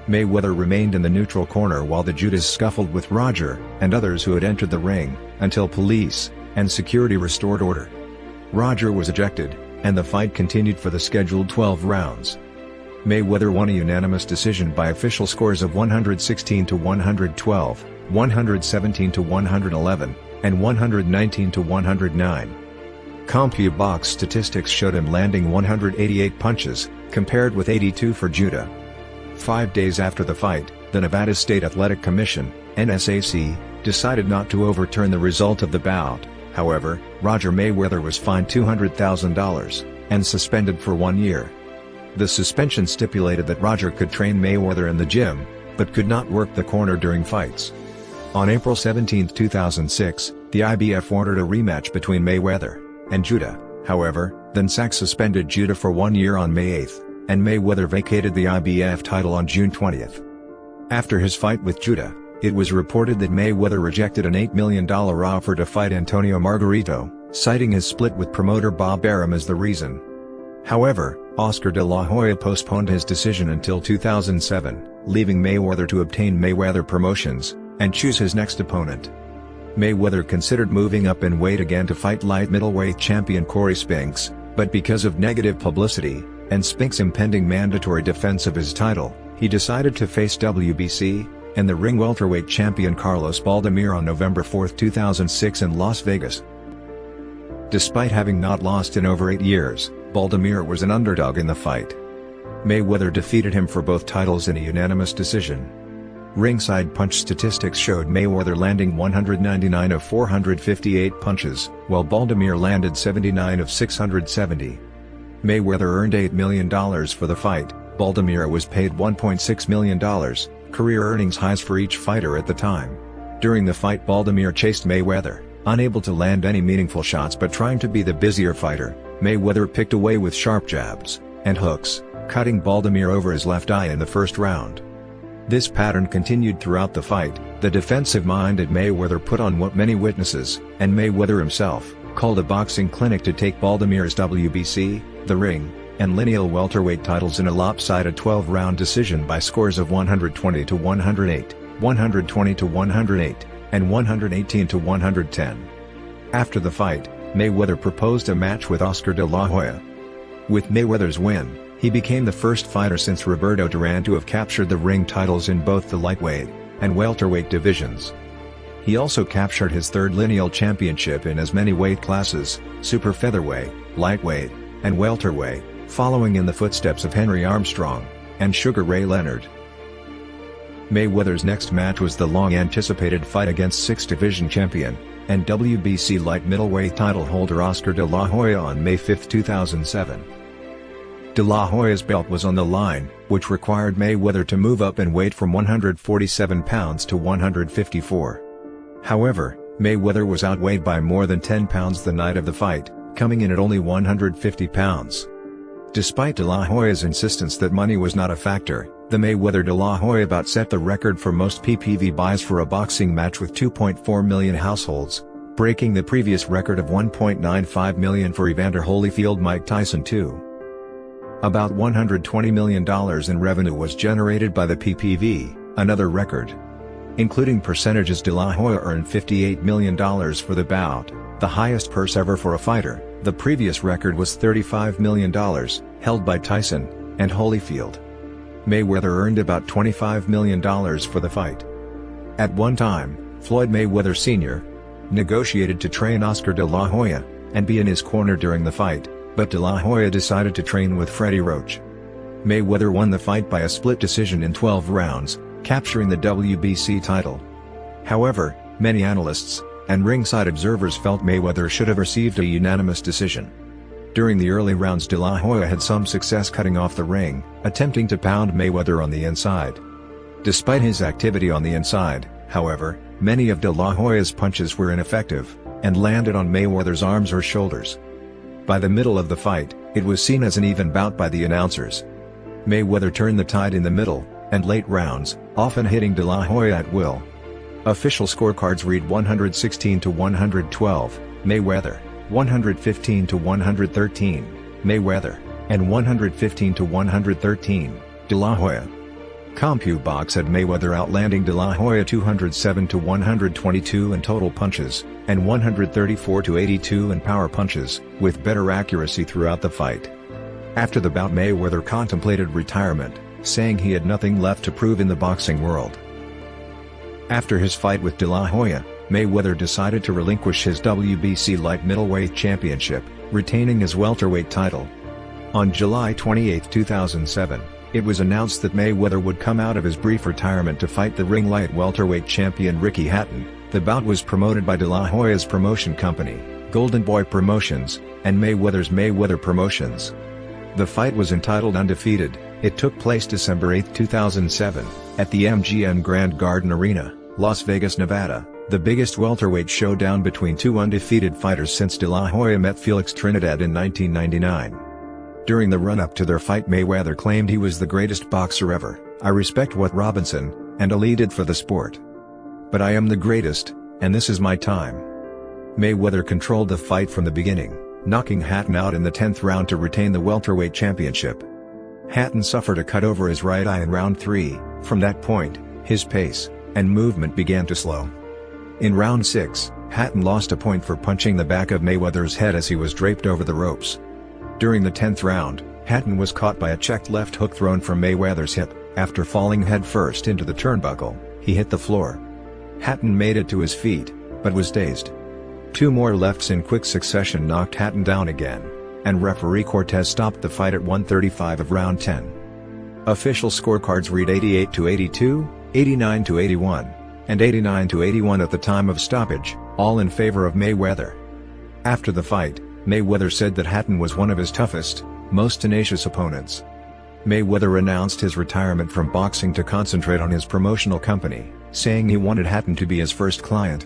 Mayweather remained in the neutral corner while the Judahs scuffled with Roger, and others who had entered the ring, until police and security restored order. Roger was ejected, and the fight continued for the scheduled 12 rounds. Mayweather won a unanimous decision by official scores of 116-112, 117-111, and 119-109. CompuBox statistics showed him landing 188 punches, compared with 82 for Judah. 5 days after the fight, the Nevada State Athletic Commission, NSAC, decided not to overturn the result of the bout. However, Roger Mayweather was fined $200,000, and suspended for 1 year. The suspension stipulated that Roger could train Mayweather in the gym, but could not work the corner during fights. On April 17, 2006, the IBF ordered a rematch between Mayweather and Judah. However, then SAC suspended Judah for 1 year on May 8, and Mayweather vacated the IBF title on June 20. After his fight with Judah, It was reported that Mayweather rejected an $8 million offer to fight Antonio Margarito, citing his split with promoter Bob Arum as the reason. However, Oscar de la Hoya postponed his decision until 2007, leaving Mayweather to obtain Mayweather Promotions and choose his next opponent. Mayweather considered moving up in weight again to fight light middleweight champion Corey Spinks, but because of negative publicity, and Spinks' impending mandatory defense of his title, he decided to face WBC and the ring welterweight champion Carlos Baldomir on November 4, 2006 in Las Vegas. Despite having not lost in over 8 years, Baldomir was an underdog in the fight. Mayweather defeated him for both titles in a unanimous decision. Ringside punch statistics showed Mayweather landing 199 of 458 punches, while Baldomir landed 79 of 670. Mayweather earned $8 million for the fight, Baldomir was paid $1.6 million, career earnings highs for each fighter at the time. During the fight, Baldomir chased Mayweather, unable to land any meaningful shots but trying to be the busier fighter. Mayweather picked away with sharp jabs and hooks, cutting Baldomir over his left eye in the first round. This pattern continued throughout the fight. The defensive-minded Mayweather put on what many witnesses, and Mayweather himself, called a boxing clinic to take Baldomir's WBC, the ring, and lineal welterweight titles in a lopsided 12-round decision by scores of 120 to 108, 120 to 108, and 118 to 110. After the fight, Mayweather proposed a match with Oscar de la Hoya. With Mayweather's win, he became the first fighter since Roberto Duran to have captured the ring titles in both the lightweight and welterweight divisions. He also captured his third lineal championship in as many weight classes, super featherweight, lightweight, and welterweight, following in the footsteps of Henry Armstrong and Sugar Ray Leonard. Mayweather's next match was the long-anticipated fight against 6th Division champion and WBC light middleweight title holder Oscar de la Hoya on May 5, 2007. De la Hoya's belt was on the line, which required Mayweather to move up in weight from 147 pounds to 154. However, Mayweather was outweighed by more than 10 pounds the night of the fight, coming in at only 150 pounds. Despite De La Hoya's insistence that money was not a factor, the Mayweather-De La Hoya bout set the record for most PPV buys for a boxing match with 2.4 million households, breaking the previous record of 1.95 million for Evander Holyfield-Mike Tyson II. About $120 million in revenue was generated by the PPV, another record. Including percentages, De La Hoya earned $58 million for the bout, the highest purse ever for a fighter. The previous record was $35 million, held by Tyson and Holyfield. Mayweather earned about $25 million for the fight. At one time, Floyd Mayweather Sr. negotiated to train Oscar de la Hoya and be in his corner during the fight, but De La Hoya decided to train with Freddie Roach. Mayweather won the fight by a split decision in 12 rounds, capturing the WBC title. However, many analysts and ringside observers felt Mayweather should have received a unanimous decision. During the early rounds, De La Hoya had some success cutting off the ring, attempting to pound Mayweather on the inside. Despite his activity on the inside, however, many of De La Hoya's punches were ineffective and landed on Mayweather's arms or shoulders. By the middle of the fight, it was seen as an even bout by the announcers. Mayweather turned the tide in the middle and late rounds, often hitting De La Hoya at will. Official scorecards read 116 to 112, Mayweather, 115 to 113, Mayweather, and 115 to 113, De La Hoya. CompuBox had Mayweather outlanding De La Hoya 207 to 122 in total punches, and 134 to 82 in power punches, with better accuracy throughout the fight. After the bout, Mayweather contemplated retirement, saying he had nothing left to prove in the boxing world. After his fight with De La Hoya, Mayweather decided to relinquish his WBC light middleweight championship, retaining his welterweight title. On July 28, 2007, it was announced that Mayweather would come out of his brief retirement to fight the ring light welterweight champion Ricky Hatton. The bout was promoted by De La Hoya's promotion company, Golden Boy Promotions, and Mayweather's Mayweather Promotions. The fight was entitled Undefeated. It took place December 8, 2007, at the MGM Grand Garden Arena, Las Vegas, Nevada, the biggest welterweight showdown between two undefeated fighters since De La Hoya met Felix Trinidad in 1999. During the run-up to their fight, Mayweather claimed he was the greatest boxer ever. "I respect what Robinson and Ali did for the sport. but I am the greatest, and this is my time." Mayweather controlled the fight from the beginning, knocking Hatton out in the 10th round to retain the welterweight championship. Hatton suffered a cut over his right eye in round 3. From that point, his pace and movement began to slow. In round 6, Hatton lost a point for punching the back of Mayweather's head as he was draped over the ropes. During the 10th round, Hatton was caught by a checked left hook thrown from Mayweather's hip. After falling headfirst into the turnbuckle, he hit the floor. Hatton made it to his feet, but was dazed. 2 more lefts in quick succession knocked Hatton down again, and referee Cortez stopped the fight at 1:35 of round 10. Official scorecards read 88-82, 89-81, and 89-81 at the time of stoppage, all in favor of Mayweather. After the fight, Mayweather said that Hatton was one of his toughest, most tenacious opponents. Mayweather announced his retirement from boxing to concentrate on his promotional company, saying he wanted Hatton to be his first client.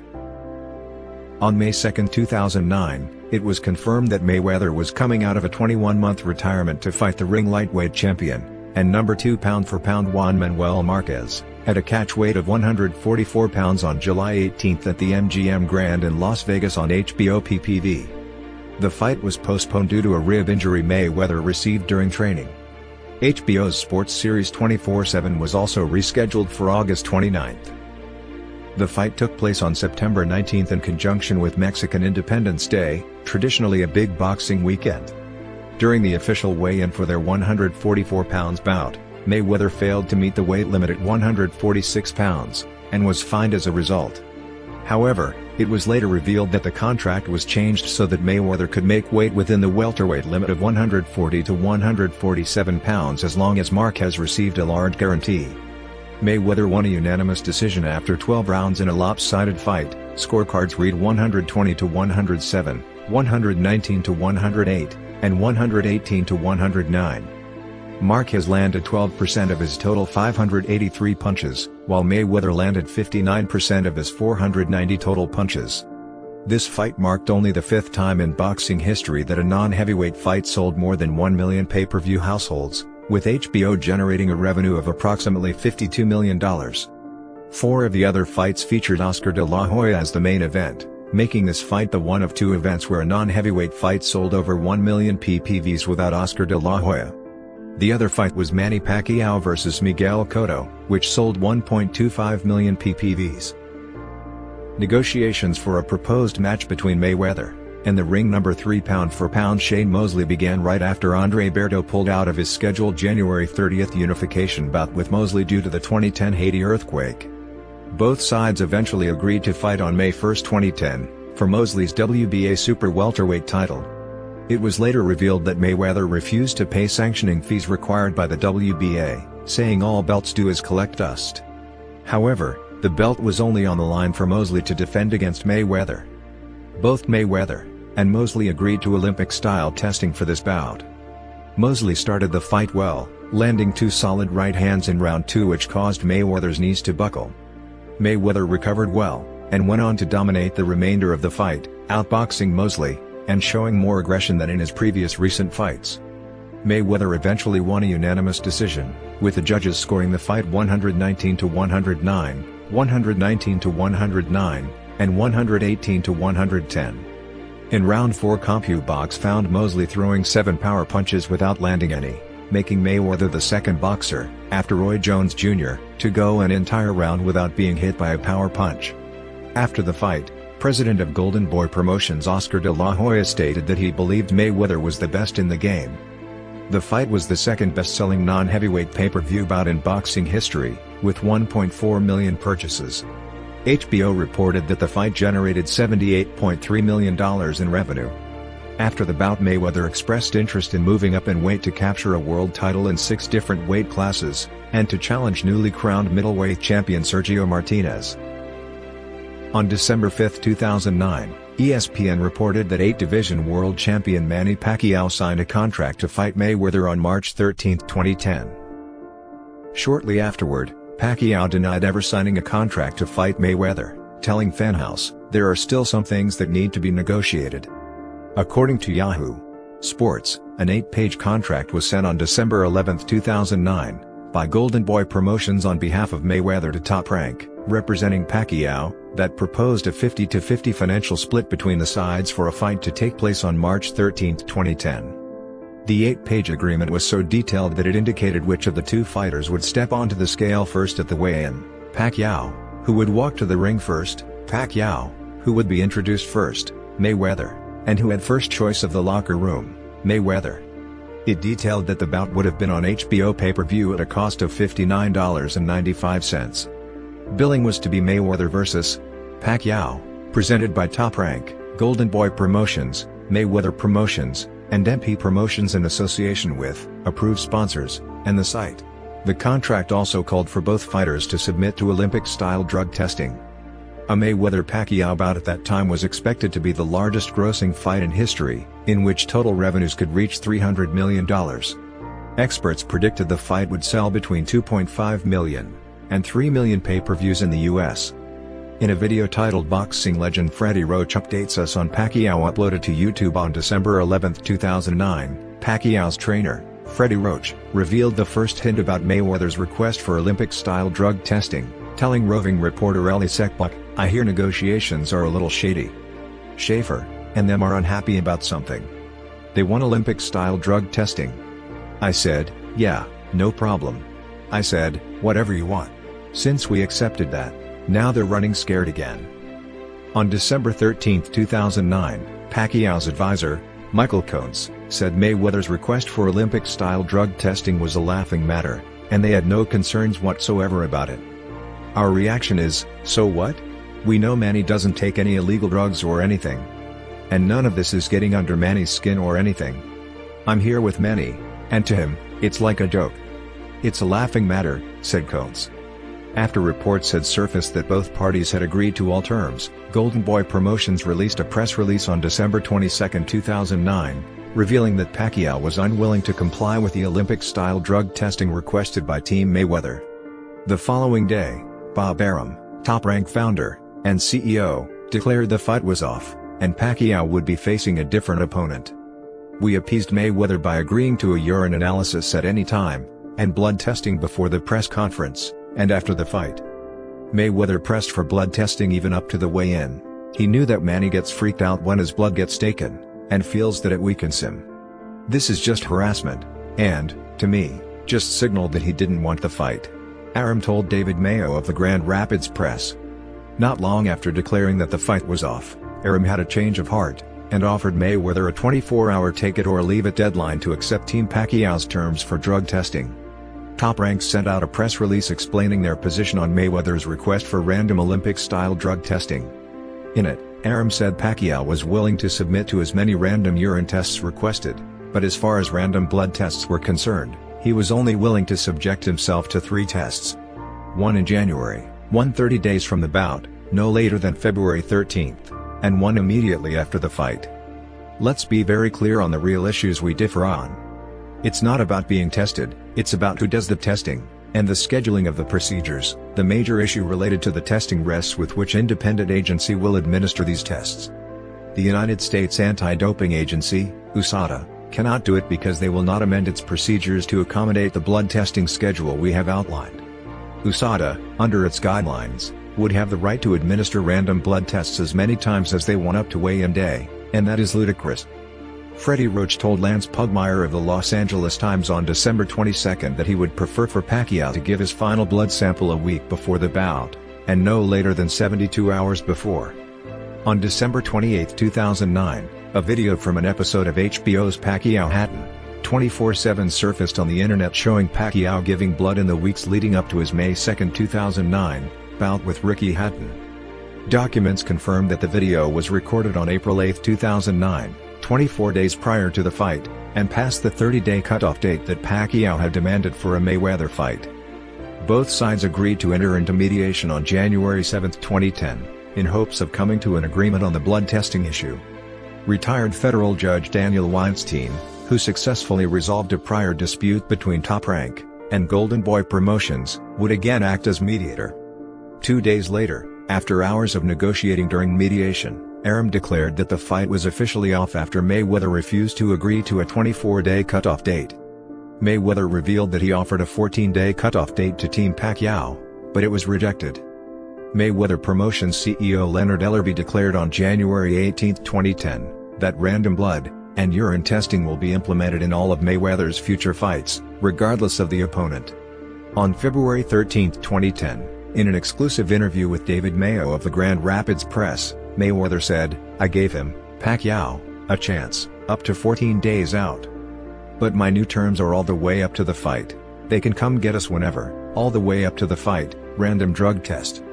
On May 2, 2009, it was confirmed that Mayweather was coming out of a 21-month retirement to fight the ring lightweight champion, and number 2 pound-for-pound Juan Manuel Marquez, at a catch weight of 144 pounds on July 18 at the MGM Grand in Las Vegas on HBO PPV. The fight was postponed due to a rib injury Mayweather received during training. HBO's sports series 24/7 was also rescheduled for August 29. The fight took place on September 19 in conjunction with Mexican Independence Day, traditionally a big boxing weekend. During the official weigh-in for their 144 pounds bout, Mayweather failed to meet the weight limit at 146 pounds, and was fined as a result. However, it was later revealed that the contract was changed so that Mayweather could make weight within the welterweight limit of 140 to 147 pounds as long as Marquez received a large guarantee. Mayweather won a unanimous decision after 12 rounds in a lopsided fight. Scorecards read 120-107, 119-108, and 118-109. Marquez landed 12% of his total 583 punches, while Mayweather landed 59% of his 490 total punches. This fight marked only the 5th time in boxing history that a non-heavyweight fight sold more than 1 million pay-per-view households, with HBO generating a revenue of approximately $52 million. 4 of the other fights featured Oscar de la Hoya as the main event, making this fight the one of 2 events where a non-heavyweight fight sold over 1 million PPVs without Oscar de la Hoya. The other fight was Manny Pacquiao vs Miguel Cotto, which sold 1.25 million PPVs. Negotiations for a proposed match between Mayweather and the ring number 3 pound-for-pound Shane Mosley began right after Andre Berto pulled out of his scheduled January 30 unification bout with Mosley due to the 2010 Haiti earthquake. Both sides eventually agreed to fight on May 1, 2010, for Mosley's WBA super welterweight title. It was later revealed that Mayweather refused to pay sanctioning fees required by the WBA, saying all belts do is collect dust. However, the belt was only on the line for Mosley to defend against Mayweather. Both Mayweather and Mosley agreed to Olympic-style testing for this bout. Mosley started the fight well, landing 2 solid right hands in round 2 which caused Mayweather's knees to buckle. Mayweather recovered well, and went on to dominate the remainder of the fight, outboxing Mosley and showing more aggression than in his previous recent fights. Mayweather eventually won a unanimous decision, with the judges scoring the fight 119-109, 119-109, and 118-110. In round 4, CompuBox found Mosley throwing 7 power punches without landing any, making Mayweather the second boxer, after Roy Jones Jr., to go an entire round without being hit by a power punch. After the fight, President of Golden Boy Promotions Oscar de la Hoya stated that he believed Mayweather was the best in the game. The fight was the second best-selling non-heavyweight pay-per-view bout in boxing history, with 1.4 million purchases. HBO reported that the fight generated $78.3 million in revenue. After the bout, Mayweather expressed interest in moving up in weight to capture a world title in 6 different weight classes, and to challenge newly crowned middleweight champion Sergio Martinez. On December 5, 2009, ESPN reported that 8-division world champion Manny Pacquiao signed a contract to fight Mayweather on March 13, 2010. Shortly afterward, Pacquiao denied ever signing a contract to fight Mayweather, telling Fanhouse, "There are still some things that need to be negotiated." According to Yahoo Sports, an 8-page contract was sent on December 11, 2009, by Golden Boy Promotions on behalf of Mayweather to Top Rank. representing Pacquiao, that proposed a 50-50 financial split between the sides for a fight to take place on March 13, 2010. The 8-page agreement was so detailed that it indicated which of the two fighters would step onto the scale first at the weigh-in: Pacquiao, who would walk to the ring first; Pacquiao, who would be introduced first; Mayweather, and who had first choice of the locker room, Mayweather. It detailed that the bout would have been on HBO pay-per-view at a cost of $59.95. Billing was to be Mayweather vs. Pacquiao, presented by Top Rank, Golden Boy Promotions, Mayweather Promotions, and MP Promotions in association with approved sponsors and the site. The contract also called for both fighters to submit to Olympic-style drug testing. A Mayweather-Pacquiao bout at that time was expected to be the largest grossing fight in history, in which total revenues could reach $300 million. Experts predicted the fight would sell between 2.5 million and 3 million pay-per-views in the US. In a video titled "Boxing Legend Freddie Roach Updates Us on Pacquiao" uploaded to YouTube on December 11, 2009, Pacquiao's trainer, Freddie Roach, revealed the first hint about Mayweather's request for Olympic-style drug testing, telling roving reporter Ellie Sekbuck, "I hear negotiations are a little shady. Schaefer and them are unhappy about something. They want Olympic-style drug testing." I said, "Yeah, no problem." I said, "Whatever you want." Since we accepted that, now they're running scared again. On December 13, 2009, Pacquiao's advisor, Michael Coates, said Mayweather's request for Olympic-style drug testing was a laughing matter, and they had no concerns whatsoever about it. Our reaction is, so what? We know Manny doesn't take any illegal drugs or anything. And none of this is getting under Manny's skin or anything. I'm here with Manny, and to him, it's like a joke. It's a laughing matter, said Coates. After reports had surfaced that both parties had agreed to all terms, Golden Boy Promotions released a press release on December 22, 2009, revealing that Pacquiao was unwilling to comply with the Olympic-style drug testing requested by Team Mayweather. The following day, Bob Arum, Top Rank founder and CEO, declared the fight was off, and Pacquiao would be facing a different opponent. "We appeased Mayweather by agreeing to a urine analysis at any time, and blood testing before the press conference, and after the fight." Mayweather pressed for blood testing even up to the weigh-in. He knew that Manny gets freaked out when his blood gets taken, and feels that it weakens him. "This is just harassment, and, to me, just signaled that he didn't want the fight," Arum told David Mayo of the Grand Rapids Press. Not long after declaring that the fight was off, Arum had a change of heart, and offered Mayweather a 24-hour take-it-or-leave-it deadline to accept Team Pacquiao's terms for drug testing. Top Rank sent out a press release explaining their position on Mayweather's request for random Olympic-style drug testing. In it, Arum said Pacquiao was willing to submit to as many random urine tests requested, but as far as random blood tests were concerned, he was only willing to subject himself to 3 tests. One in January, one 30 days from the bout, no later than February 13th, and one immediately after the fight. Let's be very clear on the real issues we differ on. It's not about being tested, it's about who does the testing, and the scheduling of the procedures. The major issue related to the testing rests with which independent agency will administer these tests. The United States Anti-Doping Agency, USADA, cannot do it because they will not amend its procedures to accommodate the blood testing schedule we have outlined. USADA, under its guidelines, would have the right to administer random blood tests as many times as they want up to weigh-in day, and that is ludicrous. Freddie Roach told Lance Pugmire of the Los Angeles Times on December 22 that he would prefer for Pacquiao to give his final blood sample a week before the bout, and no later than 72 hours before. On December 28, 2009, a video from an episode of HBO's Pacquiao Hatton 24/7 surfaced on the internet showing Pacquiao giving blood in the weeks leading up to his May 2, 2009, bout with Ricky Hatton. Documents confirmed that the video was recorded on April 8, 2009. 24 days prior to the fight, and past the 30-day cutoff date that Pacquiao had demanded for a Mayweather fight. Both sides agreed to enter into mediation on January 7, 2010, in hopes of coming to an agreement on the blood testing issue. Retired federal judge Daniel Weinstein, who successfully resolved a prior dispute between Top Rank and Golden Boy Promotions, would again act as mediator. 2 days later, after hours of negotiating during mediation, Arum declared that the fight was officially off after Mayweather refused to agree to a 24-day cutoff date. Mayweather revealed that he offered a 14-day cutoff date to Team Pacquiao, but it was rejected. Mayweather Promotions CEO Leonard Ellerbe declared on January 18, 2010, that random blood and urine testing will be implemented in all of Mayweather's future fights, regardless of the opponent. On February 13, 2010, in an exclusive interview with David Mayo of the Grand Rapids Press, Mayweather said, "I gave him, Pacquiao, a chance, up to 14 days out. But my new terms are all the way up to the fight. They can come get us whenever, all the way up to the fight, random drug test."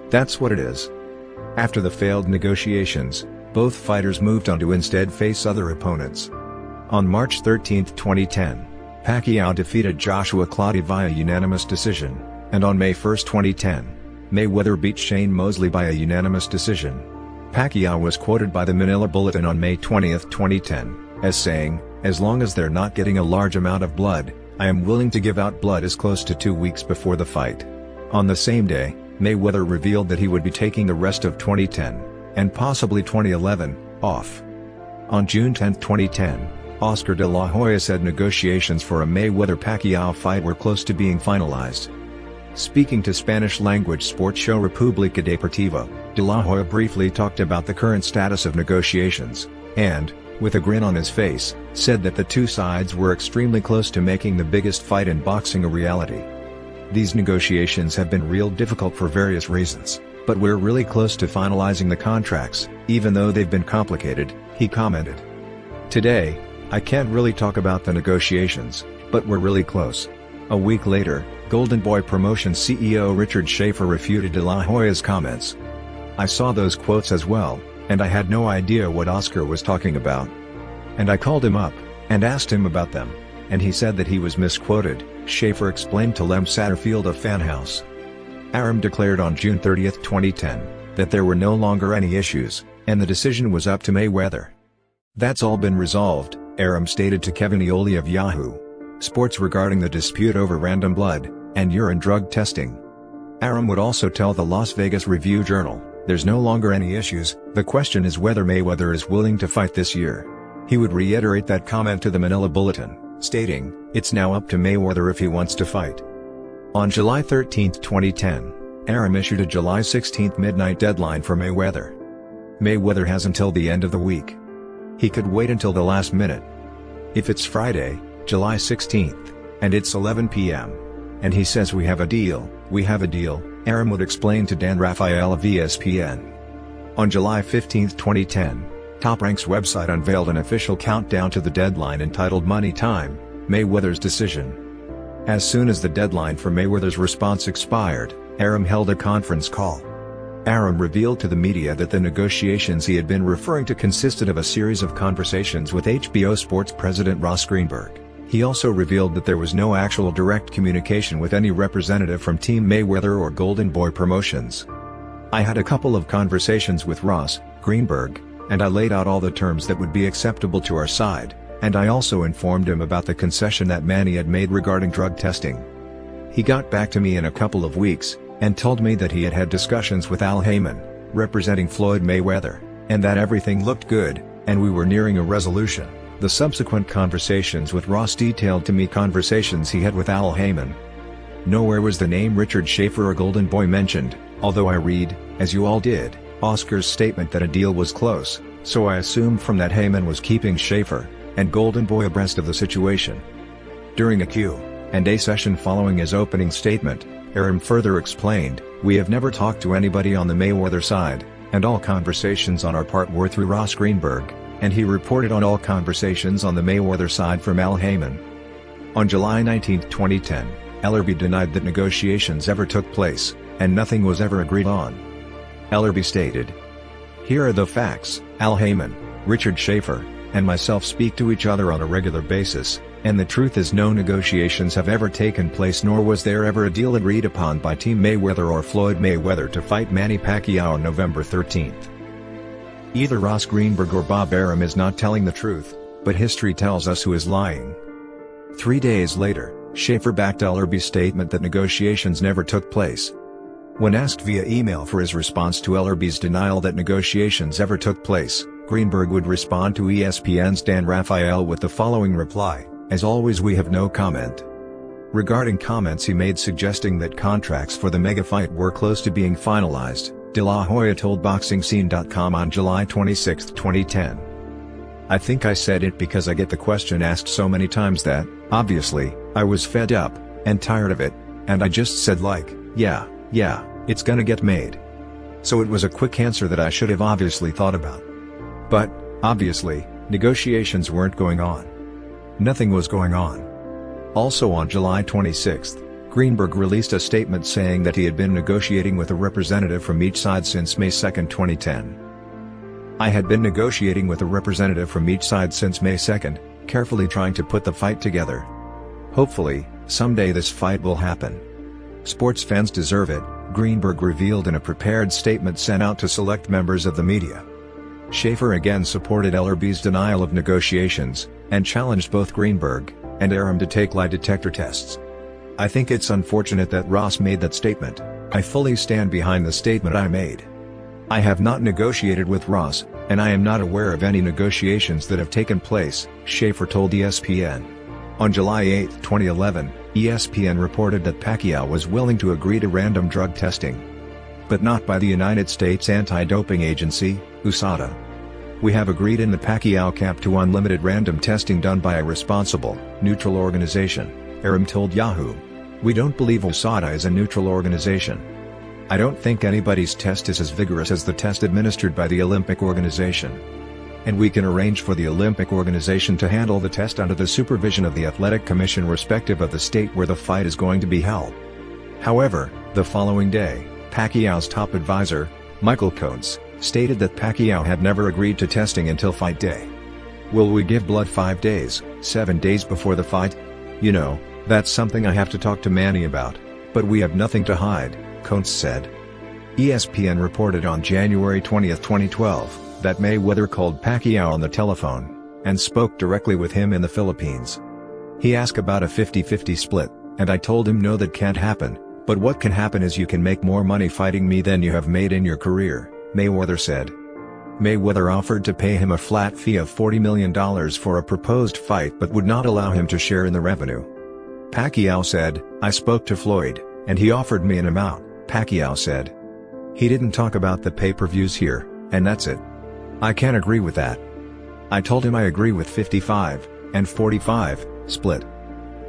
That's what it is. After the failed negotiations, both fighters moved on to instead face other opponents. On March 13, 2010, Pacquiao defeated Joshua Clottey via unanimous decision, and on May 1, 2010, Mayweather beat Shane Mosley by a unanimous decision. Pacquiao was quoted by the Manila Bulletin on May 20, 2010, as saying, "As long as they're not getting a large amount of blood, I am willing to give out blood as close to 2 weeks before the fight." On the same day, Mayweather revealed that he would be taking the rest of 2010, and possibly 2011, off. On June 10, 2010, Oscar de la Hoya said negotiations for a Mayweather-Pacquiao fight were close to being finalized. Speaking to Spanish-language sports show República Deportiva, de la Hoya briefly talked about the current status of negotiations, and, with a grin on his face, said that the two sides were extremely close to making the biggest fight in boxing a reality. "These negotiations have been real difficult for various reasons, but we're really close to finalizing the contracts, even though they've been complicated," he commented. "Today, I can't really talk about the negotiations, but we're really close." A week later, Golden Boy Promotions CEO Richard Schaefer refuted de la Hoya's comments. "I saw those quotes as well, and I had no idea what Oscar was talking about. And I called him up, and asked him about them, and he said that he was misquoted," Schaefer explained to Lem Satterfield of Fan House. Arum declared on June 30, 2010, that there were no longer any issues, and the decision was up to Mayweather. "That's all been resolved," Arum stated to Kevin Ioli of Yahoo Sports regarding the dispute over random blood and urine drug testing. Arum would also tell the Las Vegas Review-Journal, "There's no longer any issues, the question is whether Mayweather is willing to fight this year." He would reiterate that comment to the Manila Bulletin, stating, "It's now up to Mayweather if he wants to fight." On July 13, 2010, Arum issued a July 16 midnight deadline for Mayweather. Mayweather has until the end of the week. He could wait until the last minute. If it's Friday, July 16th, and it's 11 p.m., and he says we have a deal, Arum would explain to Dan Rafael of ESPN. On July 15, 2010, Top Rank's website unveiled an official countdown to the deadline entitled Money Time, Mayweather's Decision. As soon as the deadline for Mayweather's response expired, Arum held a conference call. Arum revealed to the media that the negotiations he had been referring to consisted of a series of conversations with HBO Sports president Ross Greenberg. He also revealed that there was no actual direct communication with any representative from Team Mayweather or Golden Boy Promotions. "I had a couple of conversations with Ross Greenberg, and I laid out all the terms that would be acceptable to our side, and I also informed him about the concession that Manny had made regarding drug testing. He got back to me in a couple of weeks, and told me that he had had discussions with Al Heyman, representing Floyd Mayweather, and that everything looked good, and we were nearing a resolution." The subsequent conversations with Ross detailed to me conversations he had with Al Heyman. Nowhere was the name Richard Schaefer or Golden Boy mentioned, although I read, as you all did, Oscar's statement that a deal was close, so I assumed from that Heyman was keeping Schaefer and Golden Boy abreast of the situation. During a Q&A session following his opening statement, Arum further explained, "We have never talked to anybody on the Mayweather side, and all conversations on our part were through Ross Greenberg, and he reported on all conversations on the Mayweather side from Al Heyman." On July 19, 2010, Ellerbe denied that negotiations ever took place, and nothing was ever agreed on. Ellerbe stated, "Here are the facts: Al Heyman, Richard Schaefer, and myself speak to each other on a regular basis, and the truth is no negotiations have ever taken place, nor was there ever a deal agreed upon by Team Mayweather or Floyd Mayweather to fight Manny Pacquiao on November 13th. Either Ross Greenberg or Bob Arum is not telling the truth, but history tells us who is lying." 3 days later, Schaefer backed Ellerbe's statement that negotiations never took place. When asked via email for his response to Ellerbe's denial that negotiations ever took place, Greenberg would respond to ESPN's Dan Rafael with the following reply, "As always, we have no comment." Regarding comments he made suggesting that contracts for the mega fight were close to being finalized, De La Hoya told BoxingScene.com on July 26, 2010. "I think I said it because I get the question asked so many times that, obviously, I was fed up, and tired of it, and I just said like, yeah, it's gonna get made. So it was a quick answer that I should have obviously thought about. But, obviously, negotiations weren't going on. Nothing was going on." Also on July 26, Greenberg released a statement saying that he had been negotiating with a representative from each side since May 2, 2010. "I had been negotiating with a representative from each side since May 2, carefully trying to put the fight together. Hopefully, someday this fight will happen. Sports fans deserve it," Greenberg revealed in a prepared statement sent out to select members of the media. Schaefer again supported LRB's denial of negotiations, and challenged both Greenberg and Arum to take lie detector tests. "I think it's unfortunate that Ross made that statement. I fully stand behind the statement I made. I have not negotiated with Ross, and I am not aware of any negotiations that have taken place," Schaefer told ESPN. On July 8, 2011, ESPN reported that Pacquiao was willing to agree to random drug testing. But not by the United States Anti-Doping Agency, USADA. "We have agreed in the Pacquiao camp to unlimited random testing done by a responsible, neutral organization," Arum told Yahoo. "We don't believe USADA is a neutral organization. I don't think anybody's test is as vigorous as the test administered by the Olympic Organization. And we can arrange for the Olympic Organization to handle the test under the supervision of the Athletic Commission respective of the state where the fight is going to be held." However, the following day, Pacquiao's top advisor, Michael Coates, stated that Pacquiao had never agreed to testing until fight day. "Will we give blood 5 days, 7 days before the fight? You know, that's something I have to talk to Manny about, but we have nothing to hide," Coates said. ESPN reported on January 20, 2012, that Mayweather called Pacquiao on the telephone, and spoke directly with him in the Philippines. "He asked about a 50-50 split, and I told him no, that can't happen, but what can happen is you can make more money fighting me than you have made in your career," Mayweather said. Mayweather offered to pay him a flat fee of $40 million for a proposed fight but would not allow him to share in the revenue. Pacquiao said, "I spoke to Floyd, and he offered me an amount," Pacquiao said. "He didn't talk about the pay-per-views here, and that's it. I can't agree with that. I told him I agree with 55 and 45 split."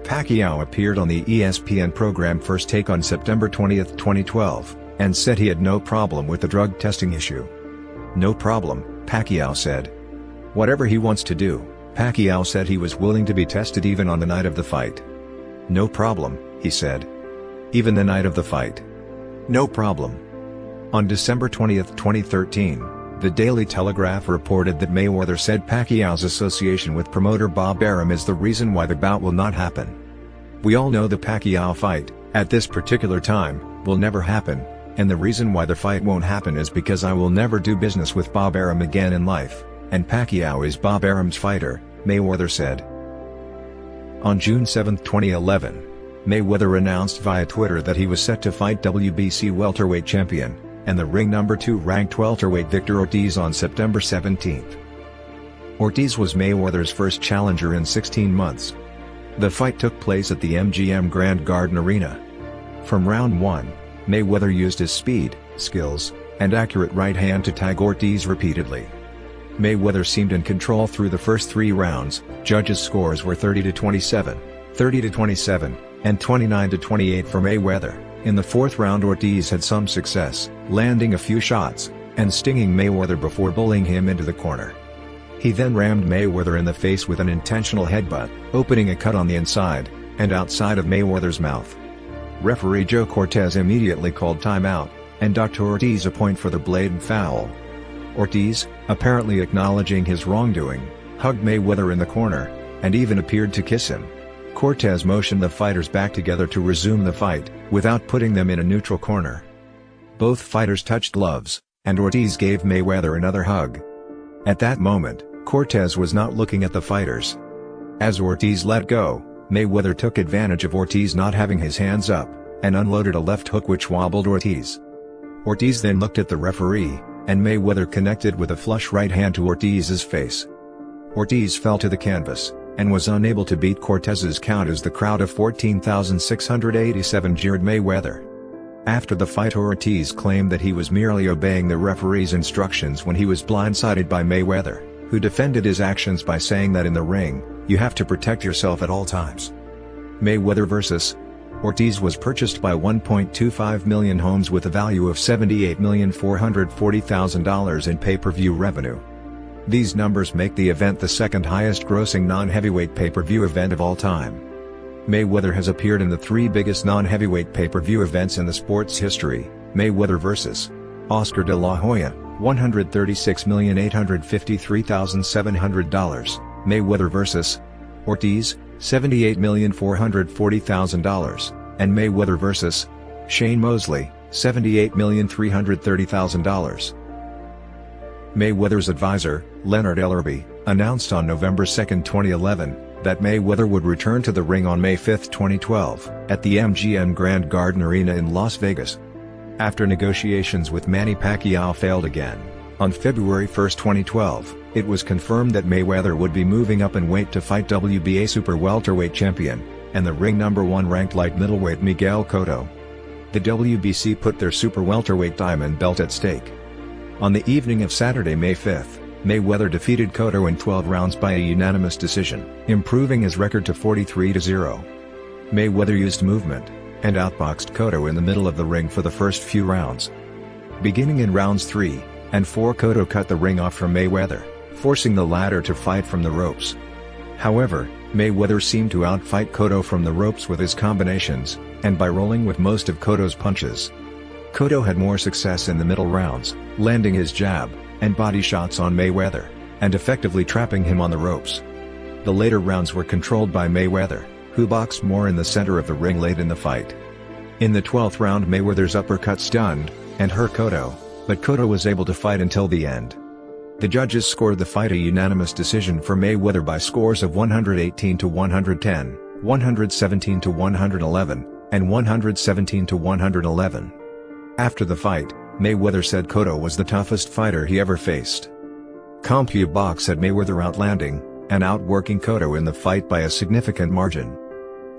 Pacquiao appeared on the ESPN program First Take on September 20, 2012, and said he had no problem with the drug testing issue. "No problem," Pacquiao said. "Whatever he wants to do," Pacquiao said he was willing to be tested even on the night of the fight. "No problem," he said. "Even the night of the fight. No problem." On December 20, 2013, the Daily Telegraph reported that Mayweather said Pacquiao's association with promoter Bob Arum is the reason why the bout will not happen. "We all know the Pacquiao fight, at this particular time, will never happen, and the reason why the fight won't happen is because I will never do business with Bob Arum again in life, and Pacquiao is Bob Arum's fighter," Mayweather said. On June 7, 2011, Mayweather announced via Twitter that he was set to fight WBC welterweight champion, and the ring number 2 ranked welterweight Victor Ortiz on September 17. Ortiz was Mayweather's first challenger in 16 months. The fight took place at the MGM Grand Garden Arena. From round 1, Mayweather used his speed, skills, and accurate right hand to tag Ortiz repeatedly. Mayweather seemed in control through the first 3 rounds. Judges' scores were 30-27, 30-27, and 29-28 for Mayweather. In the 4th round Ortiz had some success, landing a few shots, and stinging Mayweather before bullying him into the corner. He then rammed Mayweather in the face with an intentional headbutt, opening a cut on the inside and outside of Mayweather's mouth. Referee Joe Cortez immediately called timeout, and docked Ortiz a point for the blatant foul. Ortiz, apparently acknowledging his wrongdoing, hugged Mayweather in the corner, and even appeared to kiss him. Cortez motioned the fighters back together to resume the fight, without putting them in a neutral corner. Both fighters touched gloves, and Ortiz gave Mayweather another hug. At that moment, Cortez was not looking at the fighters. As Ortiz let go, Mayweather took advantage of Ortiz not having his hands up, and unloaded a left hook which wobbled Ortiz. Ortiz then looked at the referee, and Mayweather connected with a flush right hand to Ortiz's face. Ortiz fell to the canvas, and was unable to beat Cortez's count as the crowd of 14,687 jeered Mayweather. After the fight, Ortiz claimed that he was merely obeying the referee's instructions when he was blindsided by Mayweather, who defended his actions by saying that in the ring, you have to protect yourself at all times. Mayweather vs. Ortiz was purchased by 1.25 million homes with a value of $78,440,000 in pay-per-view revenue. These numbers make the event the second highest-grossing non-heavyweight pay-per-view event of all time. Mayweather has appeared in the three biggest non-heavyweight pay-per-view events in the sport's history: Mayweather vs. Oscar de la Hoya, $136,853,700, Mayweather vs. Ortiz, $78,440,000, and Mayweather vs. Shane Mosley, $78,330,000. Mayweather's advisor, Leonard Ellerbe, announced on November 2, 2011, that Mayweather would return to the ring on May 5, 2012, at the MGM Grand Garden Arena in Las Vegas. After negotiations with Manny Pacquiao failed again, on February 1, 2012, it was confirmed that Mayweather would be moving up in weight to fight WBA super welterweight champion, and the ring number 1 ranked light middleweight Miguel Cotto. The WBC put their super welterweight diamond belt at stake. On the evening of Saturday, May 5, Mayweather defeated Cotto in 12 rounds by a unanimous decision, improving his record to 43-0. Mayweather used movement, and outboxed Cotto in the middle of the ring for the first few rounds. Beginning in rounds 3 and 4, Cotto cut the ring off from Mayweather, forcing the latter to fight from the ropes. However, Mayweather seemed to outfight Cotto from the ropes with his combinations, and by rolling with most of Cotto's punches. Cotto had more success in the middle rounds, landing his jab and body shots on Mayweather, and effectively trapping him on the ropes. The later rounds were controlled by Mayweather, who boxed more in the center of the ring late in the fight. In the 12th round, Mayweather's uppercut stunned and hurt Cotto, but Cotto was able to fight until the end. The judges scored the fight a unanimous decision for Mayweather by scores of 118-110, 117-111, and 117-111. After the fight, Mayweather said Cotto was the toughest fighter he ever faced. CompuBox had Mayweather outlanding and outworking Cotto in the fight by a significant margin.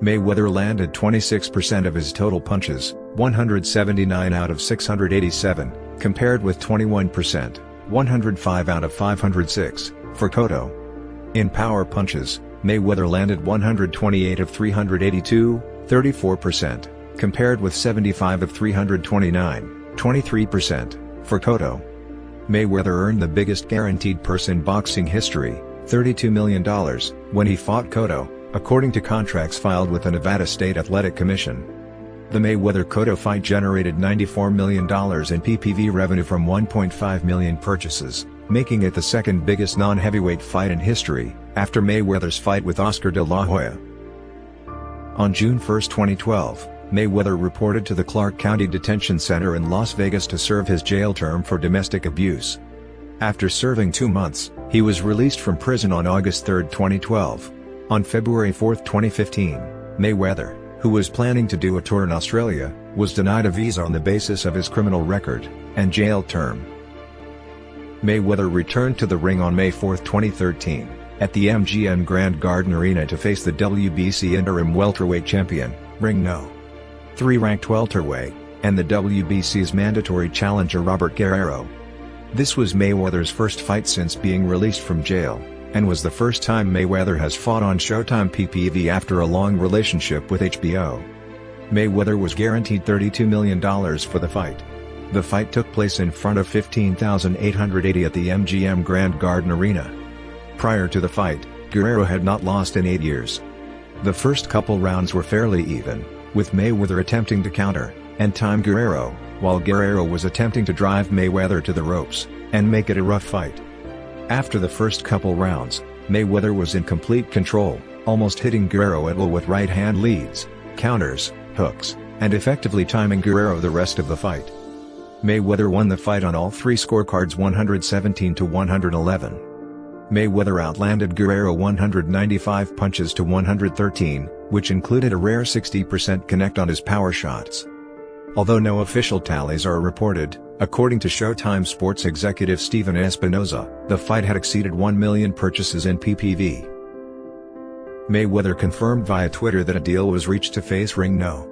Mayweather landed 26% of his total punches, 179 out of 687, compared with 21%, 105 out of 506, for Cotto. In power punches, Mayweather landed 128 of 382, 34%, compared with 75 of 329, 23%, for Cotto. Mayweather earned the biggest guaranteed purse in boxing history, $32 million, when he fought Cotto, according to contracts filed with the Nevada State Athletic Commission. The Mayweather-Cotto fight generated $94 million in PPV revenue from 1.5 million purchases, making it the second biggest non-heavyweight fight in history, after Mayweather's fight with Oscar de la Hoya. On June 1, 2012, Mayweather reported to the Clark County Detention Center in Las Vegas to serve his jail term for domestic abuse. After serving 2 months, he was released from prison on August 3, 2012. On February 4, 2015, Mayweather, who was planning to do a tour in Australia, was denied a visa on the basis of his criminal record and jail term. Mayweather returned to the ring on May 4, 2013, at the MGM Grand Garden Arena to face the WBC interim welterweight champion, Ring No. 3 ranked welterweight, and the WBC's mandatory challenger Robert Guerrero. This was Mayweather's first fight since being released from jail, and was the first time Mayweather has fought on Showtime PPV after a long relationship with HBO. Mayweather was guaranteed $32 million for the fight. The fight took place in front of 15,880 at the MGM Grand Garden Arena. Prior to the fight, Guerrero had not lost in 8 years. The first couple rounds were fairly even, with Mayweather attempting to counter and time Guerrero, while Guerrero was attempting to drive Mayweather to the ropes and make it a rough fight. After the first couple rounds, Mayweather was in complete control, almost hitting Guerrero at will with right-hand leads, counters, hooks, and effectively timing Guerrero the rest of the fight. Mayweather won the fight on all 3 scorecards, 117-111. Mayweather outlanded Guerrero 195 punches to 113, which included a rare 60% connect on his power shots. Although no official tallies are reported, according to Showtime Sports executive Steven Espinoza, the fight had exceeded 1 million purchases in PPV. Mayweather confirmed via Twitter that a deal was reached to face Ring No.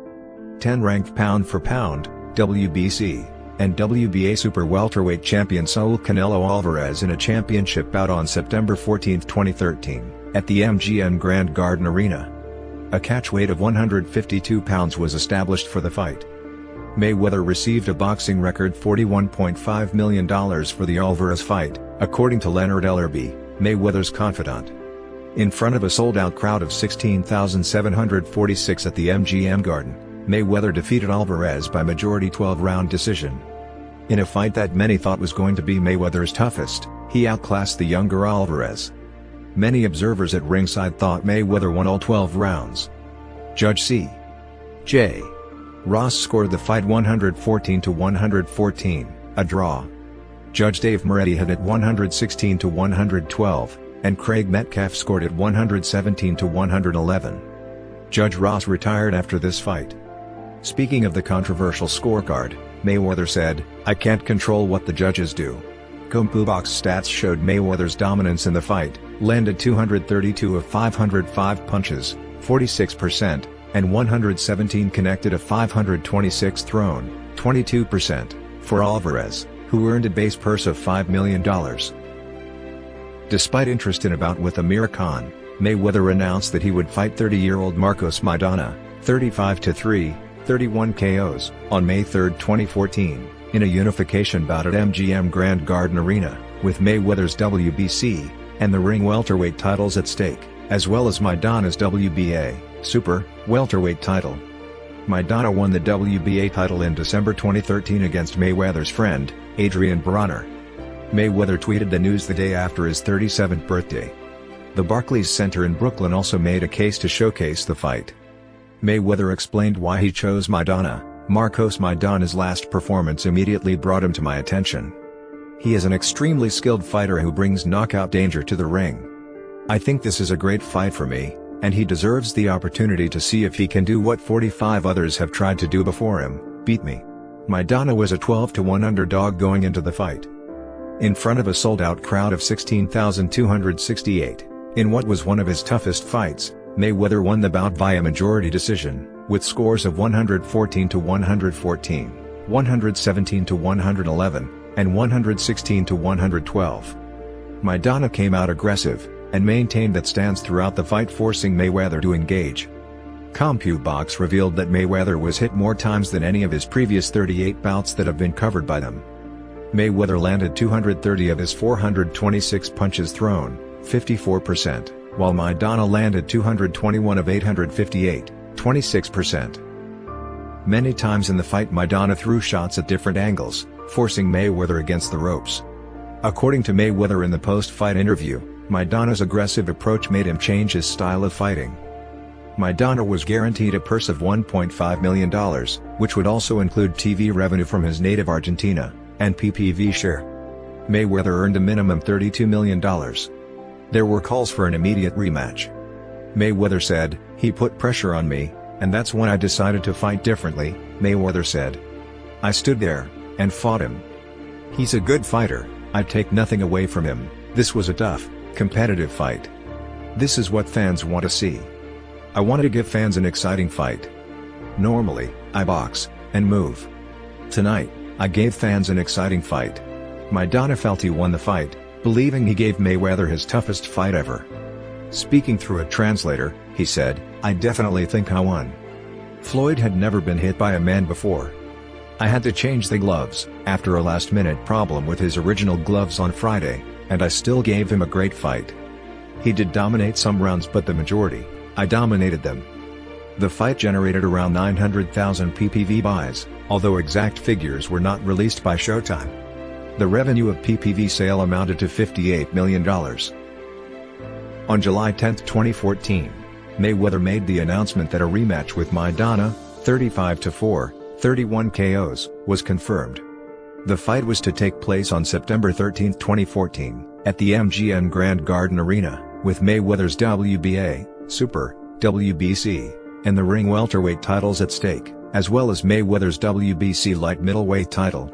10 ranked pound-for-pound, WBC, and WBA super welterweight champion Saul Canelo Alvarez in a championship bout on September 14, 2013, at the MGM Grand Garden Arena. A catch weight of 152 pounds was established for the fight. Mayweather received a boxing record $41.5 million for the Alvarez fight, according to Leonard Ellerby, Mayweather's confidant. In front of a sold-out crowd of 16,746 at the MGM Garden, Mayweather defeated Alvarez by majority 12-round decision. In a fight that many thought was going to be Mayweather's toughest, he outclassed the younger Alvarez. Many observers at ringside thought Mayweather won all 12 rounds. Judge C.J. Ross scored the fight 114-114, a draw. Judge Dave Moretti had it 116-112, and Craig Metcalf scored it 117-111. Judge Ross retired after this fight. Speaking of the controversial scorecard, Mayweather said, "I can't control what the judges do." CompuBox stats showed Mayweather's dominance in the fight, landed 232 of 505 punches, 46%, and 117 connected of 526 thrown, 22%, for Alvarez, who earned a base purse of $5 million. Despite interest in a bout with Amir Khan, Mayweather announced that he would fight 30-year-old Marcos Maidana, 35-3, 31 KOs, on May 3, 2014, in a unification bout at MGM Grand Garden Arena, with Mayweather's WBC and the Ring welterweight titles at stake, as well as Maidana's WBA super welterweight title. Maidana won the WBA title in December 2013 against Mayweather's friend, Adrian Bronner. Mayweather tweeted the news the day after his 37th birthday. The Barclays Center in Brooklyn also made a case to showcase the fight. Mayweather explained why he chose Maidana. "Marcos Maidana's last performance immediately brought him to my attention. He is an extremely skilled fighter who brings knockout danger to the ring. I think this is a great fight for me, and he deserves the opportunity to see if he can do what 45 others have tried to do before him, beat me." Maidana was a 12-1 underdog going into the fight. In front of a sold-out crowd of 16,268, in what was one of his toughest fights, Mayweather won the bout via majority decision, with scores of 114-114, 117-111, and 116-112. Maidana came out aggressive, and maintained that stance throughout the fight, forcing Mayweather to engage. CompuBox revealed that Mayweather was hit more times than any of his previous 38 bouts that have been covered by them. Mayweather landed 230 of his 426 punches thrown, 54%, while Maidana landed 221 of 858, 26%. Many times in the fight Maidana threw shots at different angles, forcing Mayweather against the ropes. According to Mayweather in the post-fight interview, Maidana's aggressive approach made him change his style of fighting. Maidana was guaranteed a purse of $1.5 million, which would also include TV revenue from his native Argentina, and PPV share. Mayweather earned a minimum $32 million. There were calls for an immediate rematch. Mayweather said, "He put pressure on me, and that's when I decided to fight differently," Mayweather said. "I stood there, and fought him. He's a good fighter, I take nothing away from him. This was a tough, competitive fight. This is what fans want to see. I wanted to give fans an exciting fight. Normally, I box, and move. Tonight, I gave fans an exciting fight." Maidana felt he won the fight, believing he gave Mayweather his toughest fight ever. Speaking through a translator, he said, "I definitely think I won. Floyd had never been hit by a man before. I had to change the gloves, after a last-minute problem with his original gloves on Friday, and I still gave him a great fight. He did dominate some rounds, but the majority, I dominated them." The fight generated around 900,000 PPV buys, although exact figures were not released by Showtime. The revenue of PPV sale amounted to $58 million. On July 10, 2014, Mayweather made the announcement that a rematch with Maidana, 35-4, 31 KOs, was confirmed. The fight was to take place on September 13, 2014, at the MGM Grand Garden Arena, with Mayweather's WBA, Super, WBC, and the Ring welterweight titles at stake, as well as Mayweather's WBC light middleweight title.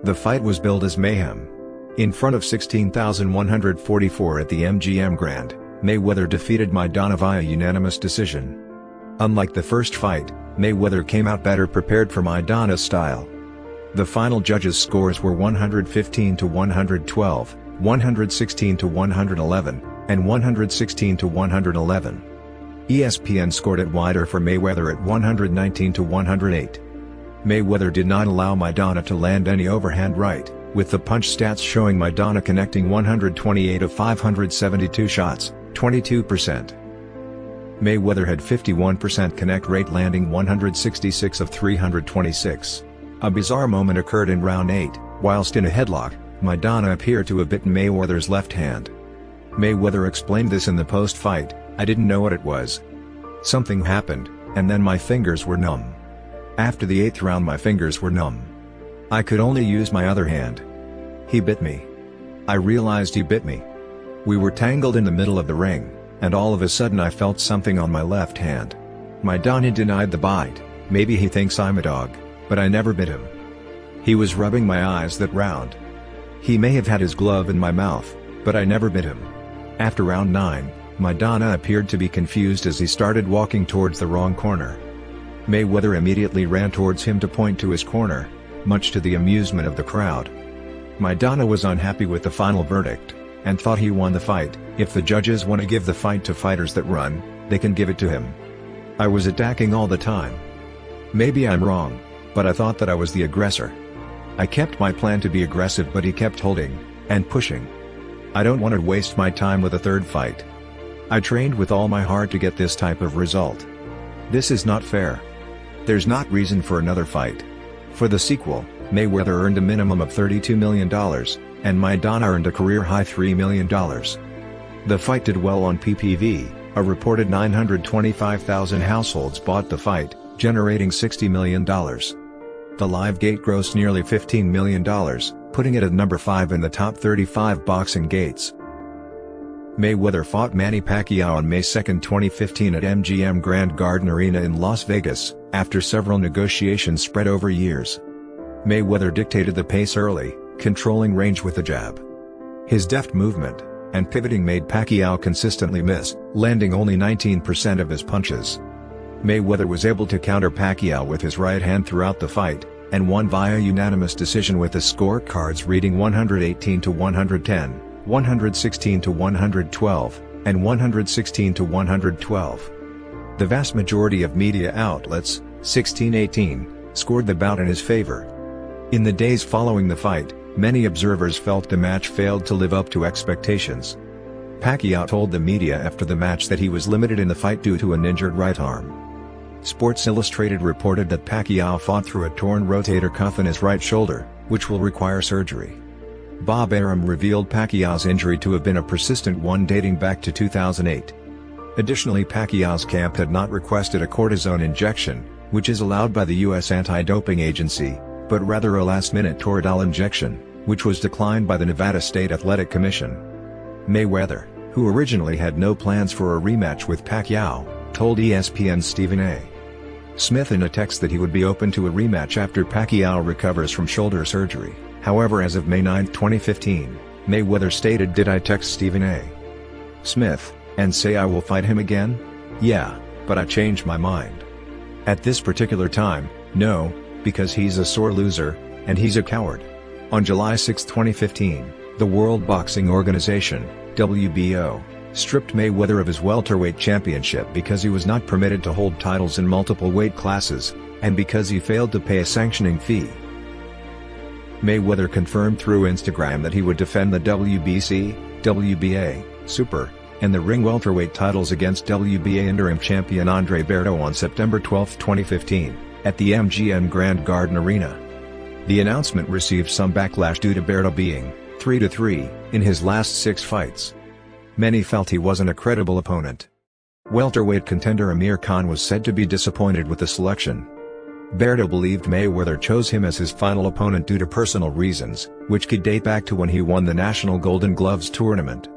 The fight was billed as mayhem. In front of 16,144 at the MGM Grand, Mayweather defeated Maidana via unanimous decision. Unlike the first fight, Mayweather came out better prepared for Maidana's style. The final judges' scores were 115 to 112, 116 to 111, and 116 to 111. ESPN scored it wider for Mayweather at 119 to 108. Mayweather did not allow Maidana to land any overhand right, with the punch stats showing Maidana connecting 128 of 572 shots, 22%. Mayweather had 51% connect rate, landing 166 of 326. A bizarre moment occurred in round 8, whilst in a headlock, Maidana appeared to have bitten Mayweather's left hand. Mayweather explained this in the post-fight, "I didn't know what it was. Something happened, and then my fingers were numb. After the 8th round my fingers were numb. I could only use my other hand. He bit me. I realized he bit me. We were tangled in the middle of the ring, and all of a sudden I felt something on my left hand." Maidana denied the bite. "Maybe he thinks I'm a dog, but I never bit him. He was rubbing my eyes that round. He may have had his glove in my mouth, but I never bit him." After round 9, Maidana appeared to be confused as he started walking towards the wrong corner. Mayweather immediately ran towards him to point to his corner, much to the amusement of the crowd. Maidana was unhappy with the final verdict, and thought he won the fight. "If the judges want to give the fight to fighters that run, they can give it to him. I was attacking all the time. Maybe I'm wrong, but I thought that I was the aggressor. I kept my plan to be aggressive, but he kept holding and pushing. I don't want to waste my time with a third fight. I trained with all my heart to get this type of result. This is not fair. There's not reason for another fight." For the sequel, Mayweather earned a minimum of $32 million, and Maidana earned a career-high $3 million. The fight did well on PPV, a reported 925,000 households bought the fight, generating $60 million. The live gate grossed nearly $15 million, putting it at number 5 in the top 35 boxing gates. Mayweather fought Manny Pacquiao on May 2, 2015 at MGM Grand Garden Arena in Las Vegas, after several negotiations spread over years. Mayweather dictated the pace early, controlling range with the jab. His deft movement and pivoting made Pacquiao consistently miss, landing only 19% of his punches. Mayweather was able to counter Pacquiao with his right hand throughout the fight, and won via unanimous decision with the scorecards reading 118 to 110, 116 to 112, and 116 to 112. The vast majority of media outlets, 1618, scored the bout in his favor. In the days following the fight, many observers felt the match failed to live up to expectations. Pacquiao told the media after the match that he was limited in the fight due to an injured right arm. Sports Illustrated reported that Pacquiao fought through a torn rotator cuff in his right shoulder, which will require surgery. Bob Arum revealed Pacquiao's injury to have been a persistent one dating back to 2008. Additionally, Pacquiao's camp had not requested a cortisone injection, which is allowed by the U.S. anti-doping agency, but rather a last-minute Toradol injection, which was declined by the Nevada State Athletic Commission. Mayweather, who originally had no plans for a rematch with Pacquiao, told ESPN's Stephen A. Smith in a text that he would be open to a rematch after Pacquiao recovers from shoulder surgery. However, as of May 9, 2015, Mayweather stated, "Did I text Stephen A. Smith and say I will fight him again? Yeah, but I changed my mind. At this particular time, no, because he's a sore loser, and he's a coward." On July 6, 2015, the World Boxing Organization, WBO, stripped Mayweather of his welterweight championship because he was not permitted to hold titles in multiple weight classes, and because he failed to pay a sanctioning fee. Mayweather confirmed through Instagram that he would defend the WBC, WBA, Super, and the Ring welterweight titles against WBA interim champion Andre Berto on September 12, 2015, at the MGM Grand Garden Arena. The announcement received some backlash due to Berto being 3-3 in his last 6 fights. Many felt he wasn't a credible opponent. Welterweight contender Amir Khan was said to be disappointed with the selection. Berto believed Mayweather chose him as his final opponent due to personal reasons, which could date back to when he won the National Golden Gloves tournament.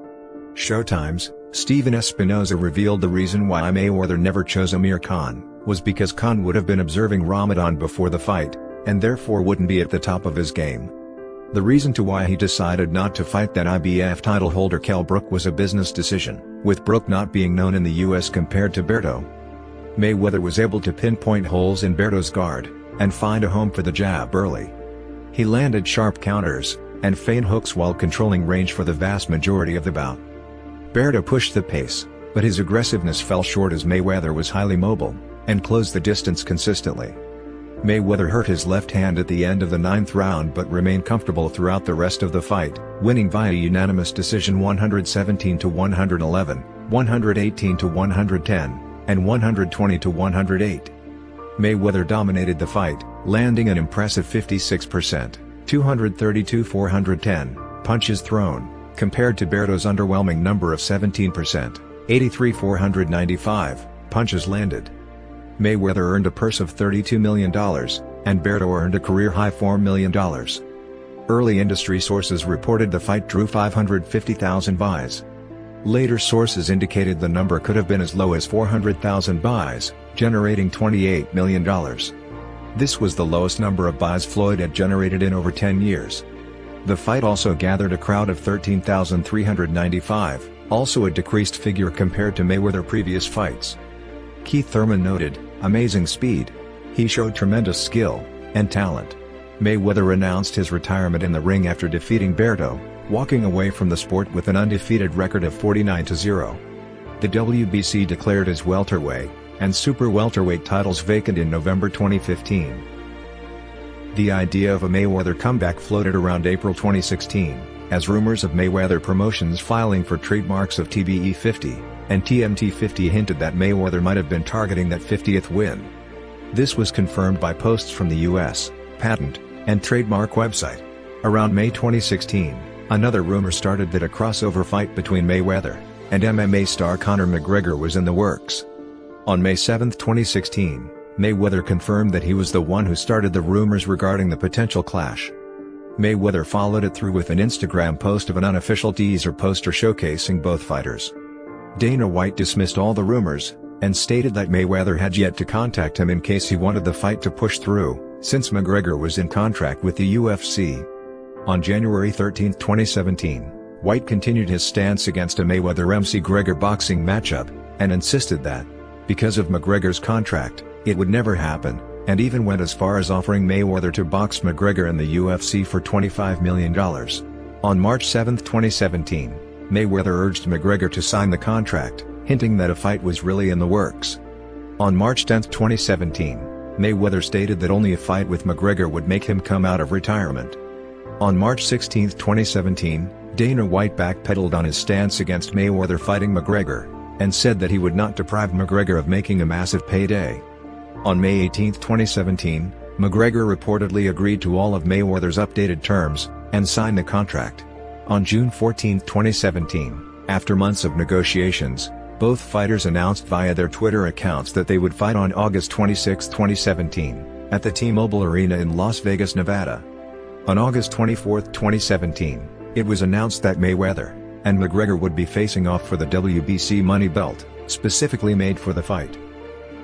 Showtime's Steven Espinoza revealed the reason why Mayweather never chose Amir Khan was because Khan would have been observing Ramadan before the fight, and therefore wouldn't be at the top of his game. The reason to why he decided not to fight then IBF title holder Kell Brook was a business decision. with Brook not being known in the US compared to Berto. Mayweather was able to pinpoint holes in Berto's guard, and find a home for the jab early. He landed sharp counters, and feint hooks while controlling range for the vast majority of the bout. Berto pushed the pace, but his aggressiveness fell short as Mayweather was highly mobile, and closed the distance consistently. Mayweather hurt his left hand at the end of the 9th round but remained comfortable throughout the rest of the fight, winning via unanimous decision 117-111, 118-110, and 120-108. Mayweather dominated the fight, landing an impressive 56%, 232-410, punches thrown, compared to Berto's underwhelming number of 17%, 83-495, punches landed. Mayweather earned a purse of $32 million, and Berto earned a career-high $4 million. Early industry sources reported the fight drew 550,000 buys. Later sources indicated the number could have been as low as 400,000 buys, generating $28 million. This was the lowest number of buys Floyd had generated in over 10 years. The fight also gathered a crowd of 13,395, also a decreased figure compared to Mayweather's previous fights. Keith Thurman noted, "Amazing speed. He showed tremendous skill and talent." Mayweather announced his retirement in the ring after defeating Berto, walking away from the sport with an undefeated record of 49-0. The WBC declared his welterweight and super welterweight titles vacant in November 2015. The idea of a Mayweather comeback floated around April 2016, as rumors of Mayweather Promotions filing for trademarks of TBE 50 and TMT 50 hinted that Mayweather might have been targeting that 50th win. This was confirmed by posts from the U.S. Patent and Trademark website. Around May 2016, another rumor started that a crossover fight between Mayweather and MMA star Conor McGregor was in the works. On May 7, 2016, Mayweather confirmed that he was the one who started the rumors regarding the potential clash. Mayweather followed it through with an Instagram post of an unofficial teaser poster showcasing both fighters. Dana White dismissed all the rumors, and stated that Mayweather had yet to contact him in case he wanted the fight to push through, since McGregor was in contract with the UFC. On January 13, 2017, White continued his stance against a Mayweather-MC Gregor boxing matchup, and insisted that, because of McGregor's contract, it would never happen, and even went as far as offering Mayweather to box McGregor in the UFC for $25 million. On March 7, 2017, Mayweather urged McGregor to sign the contract, hinting that a fight was really in the works. On March 10, 2017, Mayweather stated that only a fight with McGregor would make him come out of retirement. On March 16, 2017, Dana White backpedaled on his stance against Mayweather fighting McGregor, and said that he would not deprive McGregor of making a massive payday. On May 18, 2017, McGregor reportedly agreed to all of Mayweather's updated terms, and signed the contract. On June 14, 2017, after months of negotiations, both fighters announced via their Twitter accounts that they would fight on August 26, 2017, at the T-Mobile Arena in Las Vegas, Nevada. On August 24, 2017, it was announced that Mayweather and McGregor would be facing off for the WBC money belt, specifically made for the fight.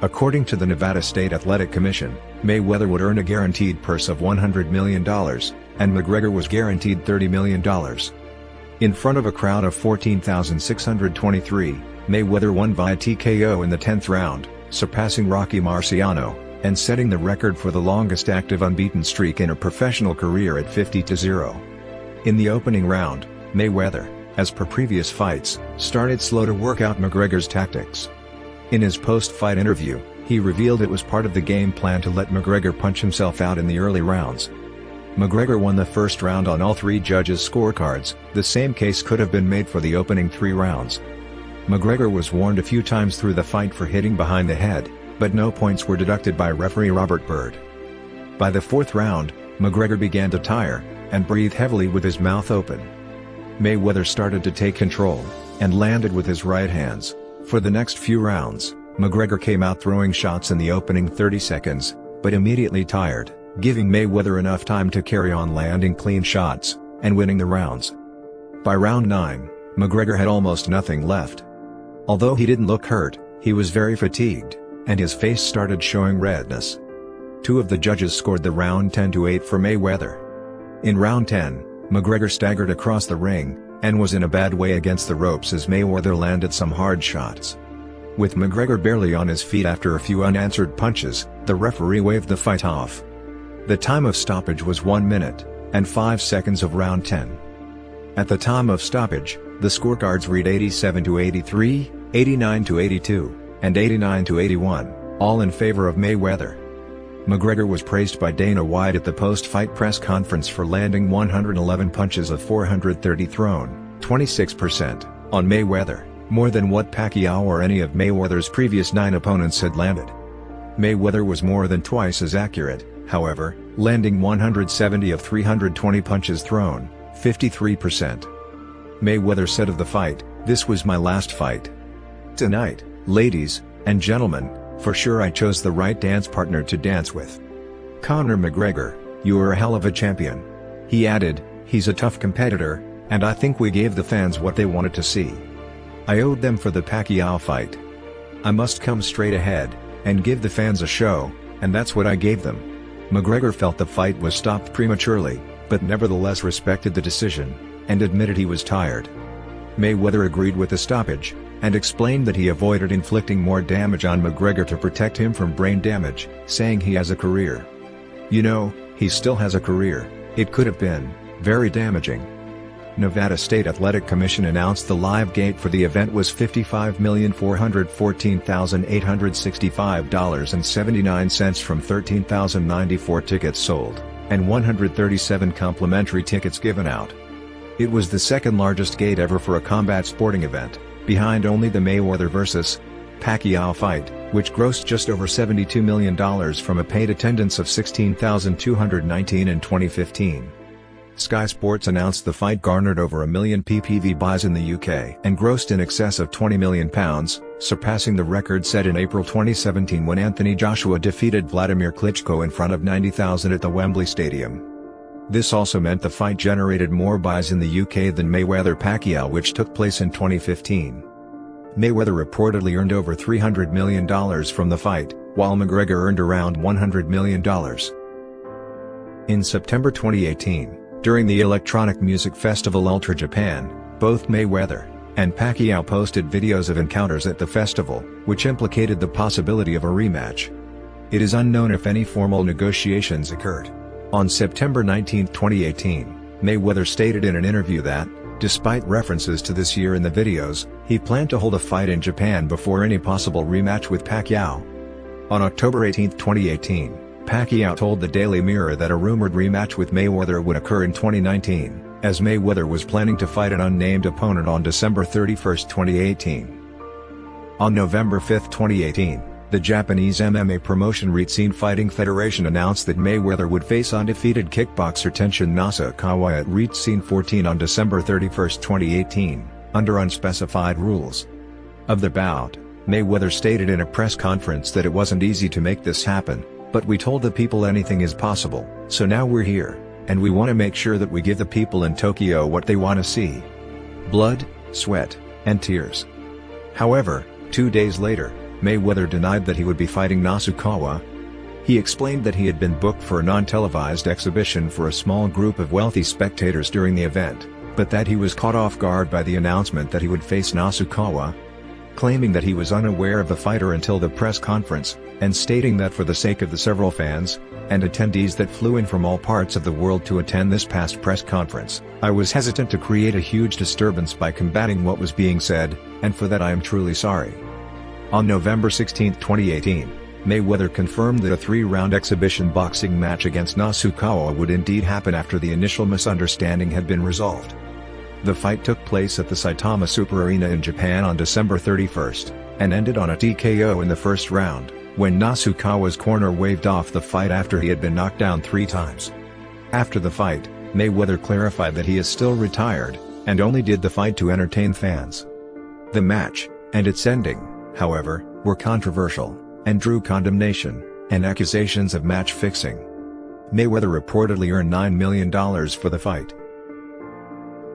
According to the Nevada State Athletic Commission, Mayweather would earn a guaranteed purse of $100 million, and McGregor was guaranteed $30 million. In front of a crowd of 14,623, Mayweather won via TKO in the 10th round, surpassing Rocky Marciano, and setting the record for the longest active unbeaten streak in a professional career at 50-0. In the opening round, Mayweather, as per previous fights, started slow to work out McGregor's tactics. In his post-fight interview, he revealed it was part of the game plan to let McGregor punch himself out in the early rounds. McGregor won the first round on all three judges' scorecards. The same case could have been made for the opening 3 rounds. McGregor was warned a few times through the fight for hitting behind the head, but no points were deducted by referee Robert Byrd. By the 4th round, McGregor began to tire, and breathe heavily with his mouth open. Mayweather started to take control, and landed with his right hands. For the next few rounds, McGregor came out throwing shots in the opening 30 seconds, but immediately tired, giving Mayweather enough time to carry on landing clean shots, and winning the rounds. By round 9, McGregor had almost nothing left. Although he didn't look hurt, he was very fatigued, and his face started showing redness. 2 of the judges scored the round 10-8 for Mayweather. In round 10, McGregor staggered across the ring, and was in a bad way against the ropes as Mayweather landed some hard shots. With McGregor barely on his feet after a few unanswered punches, the referee waved the fight off. The time of stoppage was 1 minute, and 5 seconds of round 10. At the time of stoppage, the scorecards read 87-83, 89-82, and 89-81, all in favor of Mayweather. McGregor was praised by Dana White at the post-fight press conference for landing 111 punches of 430 thrown, 26%, on Mayweather, more than what Pacquiao or any of Mayweather's previous 9 opponents had landed. Mayweather was more than twice as accurate, however, landing 170 of 320 punches thrown, 53%. Mayweather said of the fight, "This was my last fight. Tonight, ladies and gentlemen, for sure I chose the right dance partner to dance with. Conor McGregor, you are a hell of a champion." He added, "He's a tough competitor, and I think we gave the fans what they wanted to see. I owed them for the Pacquiao fight. I must come straight ahead and give the fans a show, and that's what I gave them." McGregor felt the fight was stopped prematurely, but nevertheless respected the decision, and admitted he was tired. Mayweather agreed with the stoppage, and explained that he avoided inflicting more damage on McGregor to protect him from brain damage, saying he has a career. "You know, he still has a career. It could have been very damaging." Nevada State Athletic Commission announced the live gate for the event was $55,414,865.79 from 13,094 tickets sold, and 137 complimentary tickets given out. It was the second largest gate ever for a combat sporting event, behind only the Mayweather vs. Pacquiao fight, which grossed just over $72 million from a paid attendance of 16,219 in 2015. Sky Sports announced the fight garnered over 1 million PPV buys in the UK and grossed in excess of £20 million, surpassing the record set in April 2017 when Anthony Joshua defeated Vladimir Klitschko in front of 90,000 at the Wembley Stadium. This also meant the fight generated more buys in the UK than Mayweather-Pacquiao, which took place in 2015. Mayweather reportedly earned over $300 million from the fight, while McGregor earned around $100 million. In September 2018, during the electronic music festival Ultra Japan, both Mayweather and Pacquiao posted videos of encounters at the festival, which implicated the possibility of a rematch. It is unknown if any formal negotiations occurred. On September 19, 2018, Mayweather stated in an interview that, despite references to this year in the videos, he planned to hold a fight in Japan before any possible rematch with Pacquiao. On October 18, 2018, Pacquiao told the Daily Mirror that a rumored rematch with Mayweather would occur in 2019, as Mayweather was planning to fight an unnamed opponent on December 31, 2018. On November 5, 2018, the Japanese MMA promotion Ritsuin Fighting Federation announced that Mayweather would face undefeated kickboxer Tenshin Nasukawa at Ritsuin 14 on December 31, 2018, under unspecified rules. Of the bout, Mayweather stated in a press conference that it wasn't easy to make this happen, but we told the people anything is possible, so now we're here, and we want to make sure that we give the people in Tokyo what they want to see. Blood, sweat, and tears. However, 2 days later, Mayweather denied that he would be fighting Nasukawa. He explained that he had been booked for a non-televised exhibition for a small group of wealthy spectators during the event, but that he was caught off guard by the announcement that he would face Nasukawa, claiming that he was unaware of the fighter until the press conference, and stating that for the sake of the several fans and attendees that flew in from all parts of the world to attend this past press conference, I was hesitant to create a huge disturbance by combating what was being said, and for that I am truly sorry. On November 16, 2018, Mayweather confirmed that a 3-round exhibition boxing match against Nasukawa would indeed happen after the initial misunderstanding had been resolved. The fight took place at the Saitama Super Arena in Japan on December 31, and ended on a TKO in the first round, when Nasukawa's corner waved off the fight after he had been knocked down 3 times. After the fight, Mayweather clarified that he is still retired, and only did the fight to entertain fans. The match, and its ending, however, were controversial, and drew condemnation, and accusations of match fixing. Mayweather reportedly earned $9 million for the fight.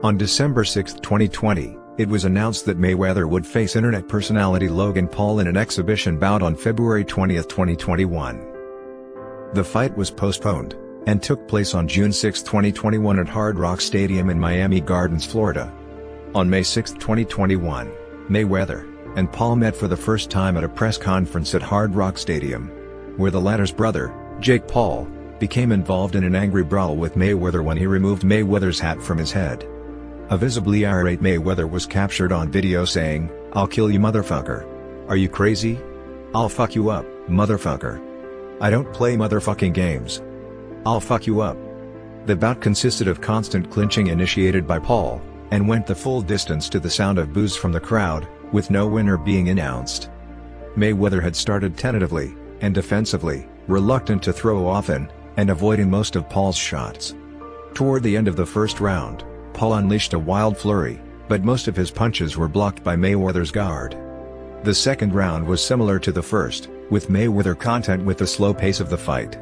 On December 6, 2020, it was announced that Mayweather would face internet personality Logan Paul in an exhibition bout on February 20, 2021. The fight was postponed, and took place on June 6, 2021 at Hard Rock Stadium in Miami Gardens, Florida. On May 6, 2021, Mayweather and Paul met for the first time at a press conference at Hard Rock Stadium, where the latter's brother, Jake Paul, became involved in an angry brawl with Mayweather when he removed Mayweather's hat from his head. A visibly irate Mayweather was captured on video saying, "I'll kill you, motherfucker. Are you crazy? I'll fuck you up, motherfucker. I don't play motherfucking games. I'll fuck you up." The bout consisted of constant clinching initiated by Paul, and went the full distance to the sound of boos from the crowd, with no winner being announced. Mayweather had started tentatively and defensively, reluctant to throw often, and avoiding most of Paul's shots. Toward the end of the first round, Paul unleashed a wild flurry, but most of his punches were blocked by Mayweather's guard. The second round was similar to the first, with Mayweather content with the slow pace of the fight.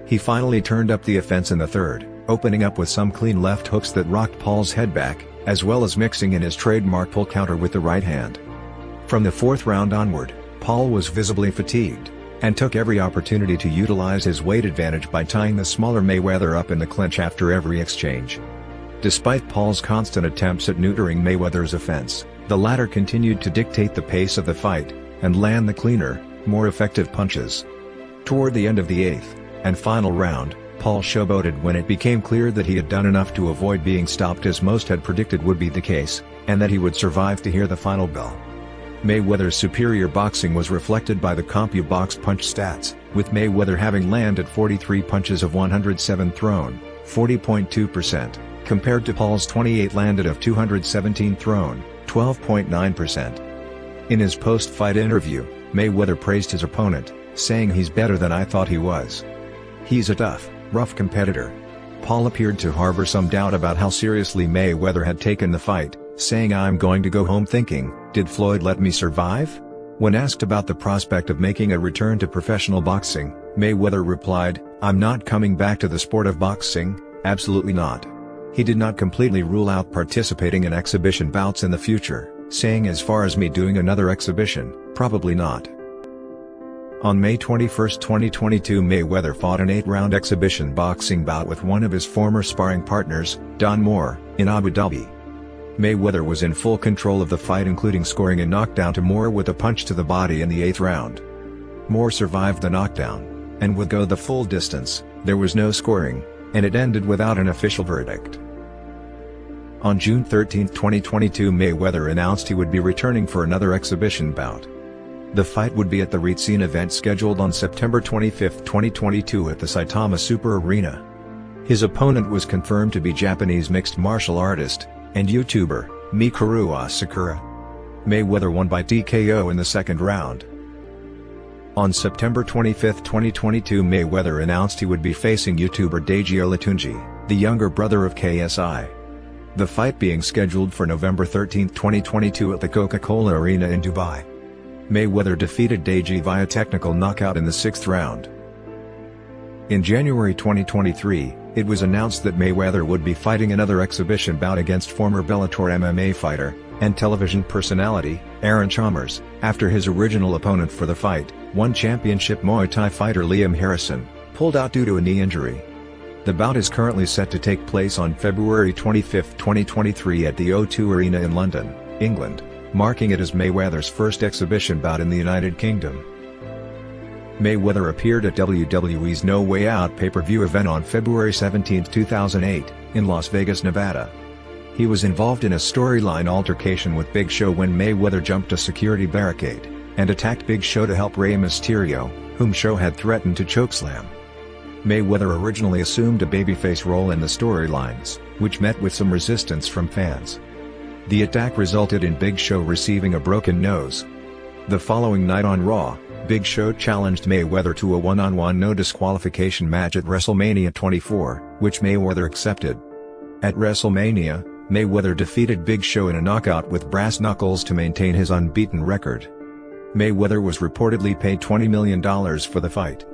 He finally turned up the offense in the third, opening up with some clean left hooks that rocked Paul's head back, as well as mixing in his trademark pull counter with the right hand. From the fourth round onward, Paul was visibly fatigued, and took every opportunity to utilize his weight advantage by tying the smaller Mayweather up in the clinch after every exchange. Despite Paul's constant attempts at neutering Mayweather's offense, the latter continued to dictate the pace of the fight, and land the cleaner, more effective punches. Toward the end of the eighth, and final round, Paul showboated when it became clear that he had done enough to avoid being stopped, as most had predicted would be the case, and that he would survive to hear the final bell. Mayweather's superior boxing was reflected by the CompuBox punch stats, with Mayweather having landed 43 punches of 107 thrown, 40.2%, compared to Paul's 28 landed of 217 thrown, 12.9%. In his post-fight interview, Mayweather praised his opponent, saying, "He's better than I thought he was. He's a tough, rough competitor." Paul appeared to harbor some doubt about how seriously Mayweather had taken the fight, saying, "I'm going to go home thinking, did Floyd let me survive?" When asked about the prospect of making a return to professional boxing, Mayweather replied, "I'm not coming back to the sport of boxing, absolutely not." He did not completely rule out participating in exhibition bouts in the future, saying, "As far as me doing another exhibition, probably not." On May 21, 2022, Mayweather fought an 8-round exhibition boxing bout with one of his former sparring partners, Don Moore, in Abu Dhabi. Mayweather was in full control of the fight, including scoring a knockdown to Moore with a punch to the body in the 8th round. Moore survived the knockdown, and would go the full distance. There was no scoring, and it ended without an official verdict. On June 13, 2022, Mayweather announced he would be returning for another exhibition bout. The fight would be at the Ritz-Scene event scheduled on September 25, 2022 at the Saitama Super Arena. His opponent was confirmed to be Japanese mixed martial artist and YouTuber, Mikuru Asakura. Mayweather won by TKO in the second round. On September 25, 2022, Mayweather announced he would be facing YouTuber Deji Olatunji, the younger brother of KSI. The fight being scheduled for November 13, 2022 at the Coca-Cola Arena in Dubai. Mayweather defeated Deji via technical knockout in the 6th round. In January 2023, it was announced that Mayweather would be fighting another exhibition bout against former Bellator MMA fighter and television personality, Aaron Chalmers, after his original opponent for the fight, one championship Muay Thai fighter Liam Harrison, pulled out due to a knee injury. The bout is currently set to take place on February 25, 2023 at the O2 Arena in London, England, marking it as Mayweather's first exhibition bout in the United Kingdom. Mayweather appeared at WWE's No Way Out pay-per-view event on February 17, 2008, in Las Vegas, Nevada. He was involved in a storyline altercation with Big Show when Mayweather jumped a security barricade and attacked Big Show to help Rey Mysterio, whom Show had threatened to chokeslam. Mayweather originally assumed a babyface role in the storylines, which met with some resistance from fans. The attack resulted in Big Show receiving a broken nose. The following night on Raw, Big Show challenged Mayweather to a one-on-one no disqualification match at WrestleMania 24, which Mayweather accepted. At WrestleMania, Mayweather defeated Big Show in a knockout with brass knuckles to maintain his unbeaten record. Mayweather was reportedly paid $20 million for the fight.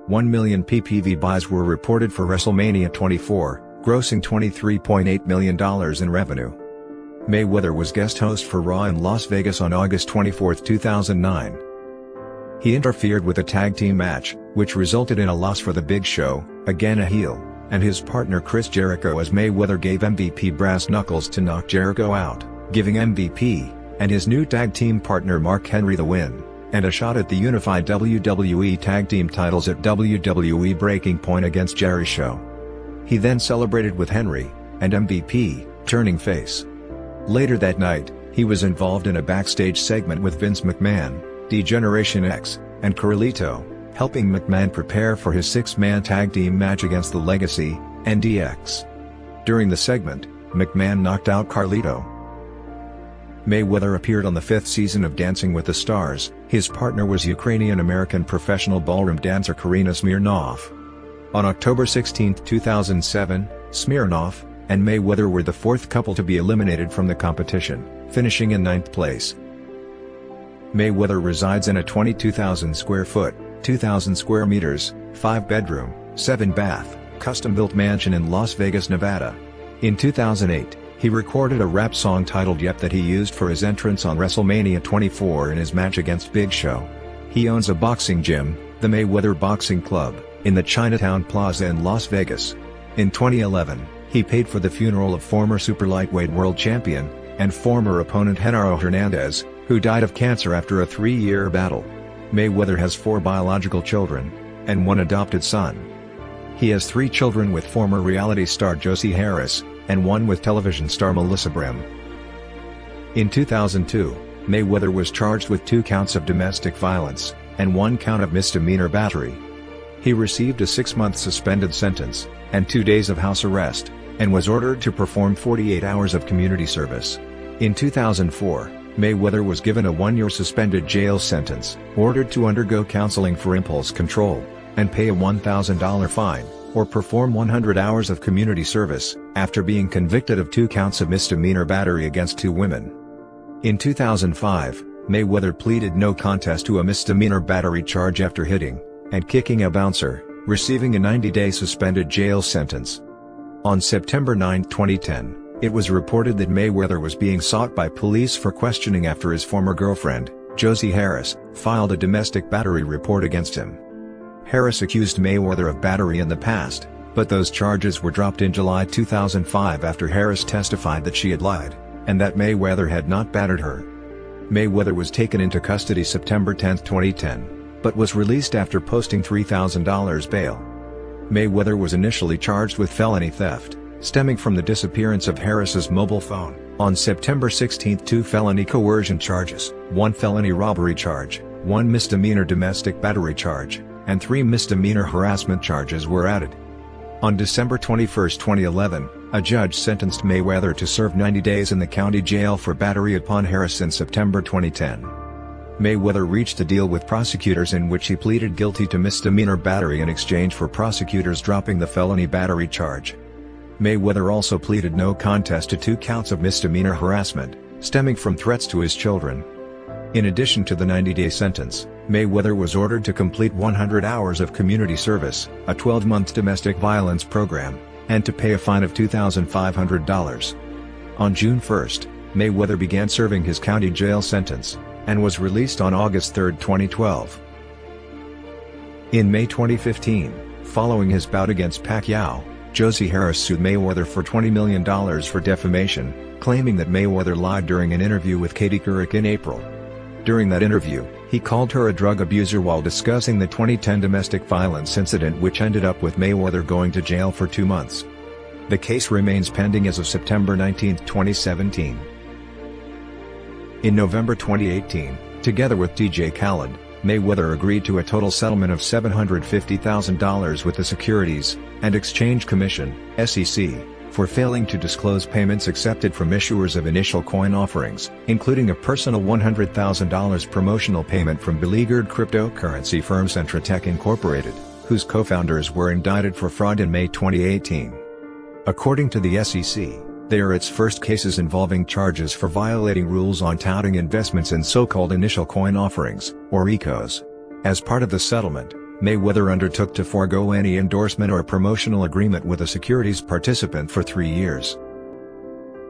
1 million PPV buys were reported for WrestleMania 24, grossing $23.8 million in revenue. Mayweather was guest host for Raw in Las Vegas on August 24, 2009. He interfered with a tag team match, which resulted in a loss for the Big Show, again a heel, and his partner Chris Jericho, as Mayweather gave MVP brass knuckles to knock Jericho out. giving MVP and his new tag team partner Mark Henry the win, and a shot at the unified WWE Tag Team titles at WWE Breaking Point against Jerry Show. He then celebrated with Henry and MVP, turning face. Later that night, he was involved in a backstage segment with Vince McMahon, D-Generation X, and Carlito, helping McMahon prepare for his six-man tag team match against the Legacy, NDX. During the segment, McMahon knocked out Carlito. Mayweather appeared on the fifth season of Dancing with the Stars. His partner was Ukrainian-American professional ballroom dancer Karina Smirnoff. On October 16, 2007, Smirnoff and Mayweather were the fourth couple to be eliminated from the competition, finishing in ninth place. Mayweather resides in a 22,000 square foot, 2,000 square meters, 5-bedroom, 7-bath, custom-built mansion in Las Vegas, Nevada. In 2008, he recorded a rap song titled Yep that he used for his entrance on WrestleMania 24 in his match against Big Show. He owns a boxing gym, the Mayweather Boxing Club, in the Chinatown Plaza in Las Vegas. In 2011, he paid for the funeral of former super lightweight world champion and former opponent Genaro Hernandez, who died of cancer after a 3-year battle. Mayweather has 4 biological children and 1 adopted son. He has 3 children with former reality star Josie Harris, and 1 with television star Melissa Brim. In 2002, Mayweather was charged with 2 counts of domestic violence, and 1 count of misdemeanor battery. He received a 6-month suspended sentence, and 2 days of house arrest, and was ordered to perform 48 hours of community service. In 2004, Mayweather was given a 1-year suspended jail sentence, ordered to undergo counseling for impulse control, and pay a $1,000 fine, or perform 100 hours of community service, after being convicted of 2 counts of misdemeanor battery against 2 women. In 2005, Mayweather pleaded no contest to a misdemeanor battery charge after hitting and kicking a bouncer, receiving a 90-day suspended jail sentence. On September 9, 2010, it was reported that Mayweather was being sought by police for questioning after his former girlfriend, Josie Harris, filed a domestic battery report against him. Harris accused Mayweather of battery in the past, but those charges were dropped in July 2005 after Harris testified that she had lied, and that Mayweather had not battered her. Mayweather was taken into custody September 10, 2010, but was released after posting $3,000 bail. Mayweather was initially charged with felony theft, stemming from the disappearance of Harris's mobile phone. On September 16, 2 felony coercion charges, 1 felony robbery charge, 1 misdemeanor domestic battery charge, and 3 misdemeanor harassment charges were added. On December 21, 2011, a judge sentenced Mayweather to serve 90 days in the county jail for battery upon Harris in September 2010. Mayweather reached a deal with prosecutors in which he pleaded guilty to misdemeanor battery in exchange for prosecutors dropping the felony battery charge. Mayweather also pleaded no contest to 2 counts of misdemeanor harassment, stemming from threats to his children. In addition to the 90-day sentence, Mayweather was ordered to complete 100 hours of community service, a 12-month domestic violence program, and to pay a fine of $2,500. On June 1, Mayweather began serving his county jail sentence, and was released on August 3, 2012. In May 2015, following his bout against Pacquiao, Josie Harris sued Mayweather for $20 million for defamation, claiming that Mayweather lied during an interview with Katie Couric in April. During that interview, he called her a drug abuser while discussing the 2010 domestic violence incident, which ended up with Mayweather going to jail for 2 months. The case remains pending as of September 19, 2017. In November 2018, together with DJ Khaled, Mayweather agreed to a total settlement of $750,000 with the Securities and Exchange Commission (SEC), for failing to disclose payments accepted from issuers of initial coin offerings, including a personal $100,000 promotional payment from beleaguered cryptocurrency firm Centratech Incorporated, whose co-founders were indicted for fraud in May 2018. According to the SEC, they are its first cases involving charges for violating rules on touting investments in so-called initial coin offerings, or ICOs. As part of the settlement, Mayweather undertook to forego any endorsement or promotional agreement with a securities participant for 3 years.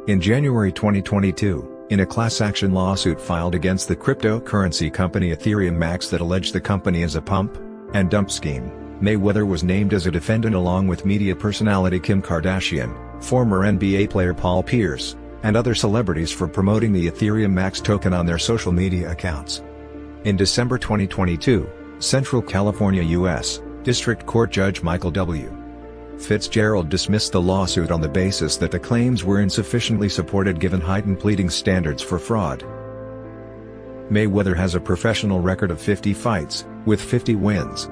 In January 2022, in a class action lawsuit filed against the cryptocurrency company Ethereum Max that alleged the company as a pump and dump scheme, Mayweather was named as a defendant along with media personality Kim Kardashian, former NBA player Paul Pierce, and other celebrities for promoting the Ethereum Max token on their social media accounts. In December 2022, Central California, U.S. District Court Judge Michael W. Fitzgerald dismissed the lawsuit on the basis that the claims were insufficiently supported given heightened pleading standards for fraud. Mayweather has a professional record of 50 fights, with 50 wins.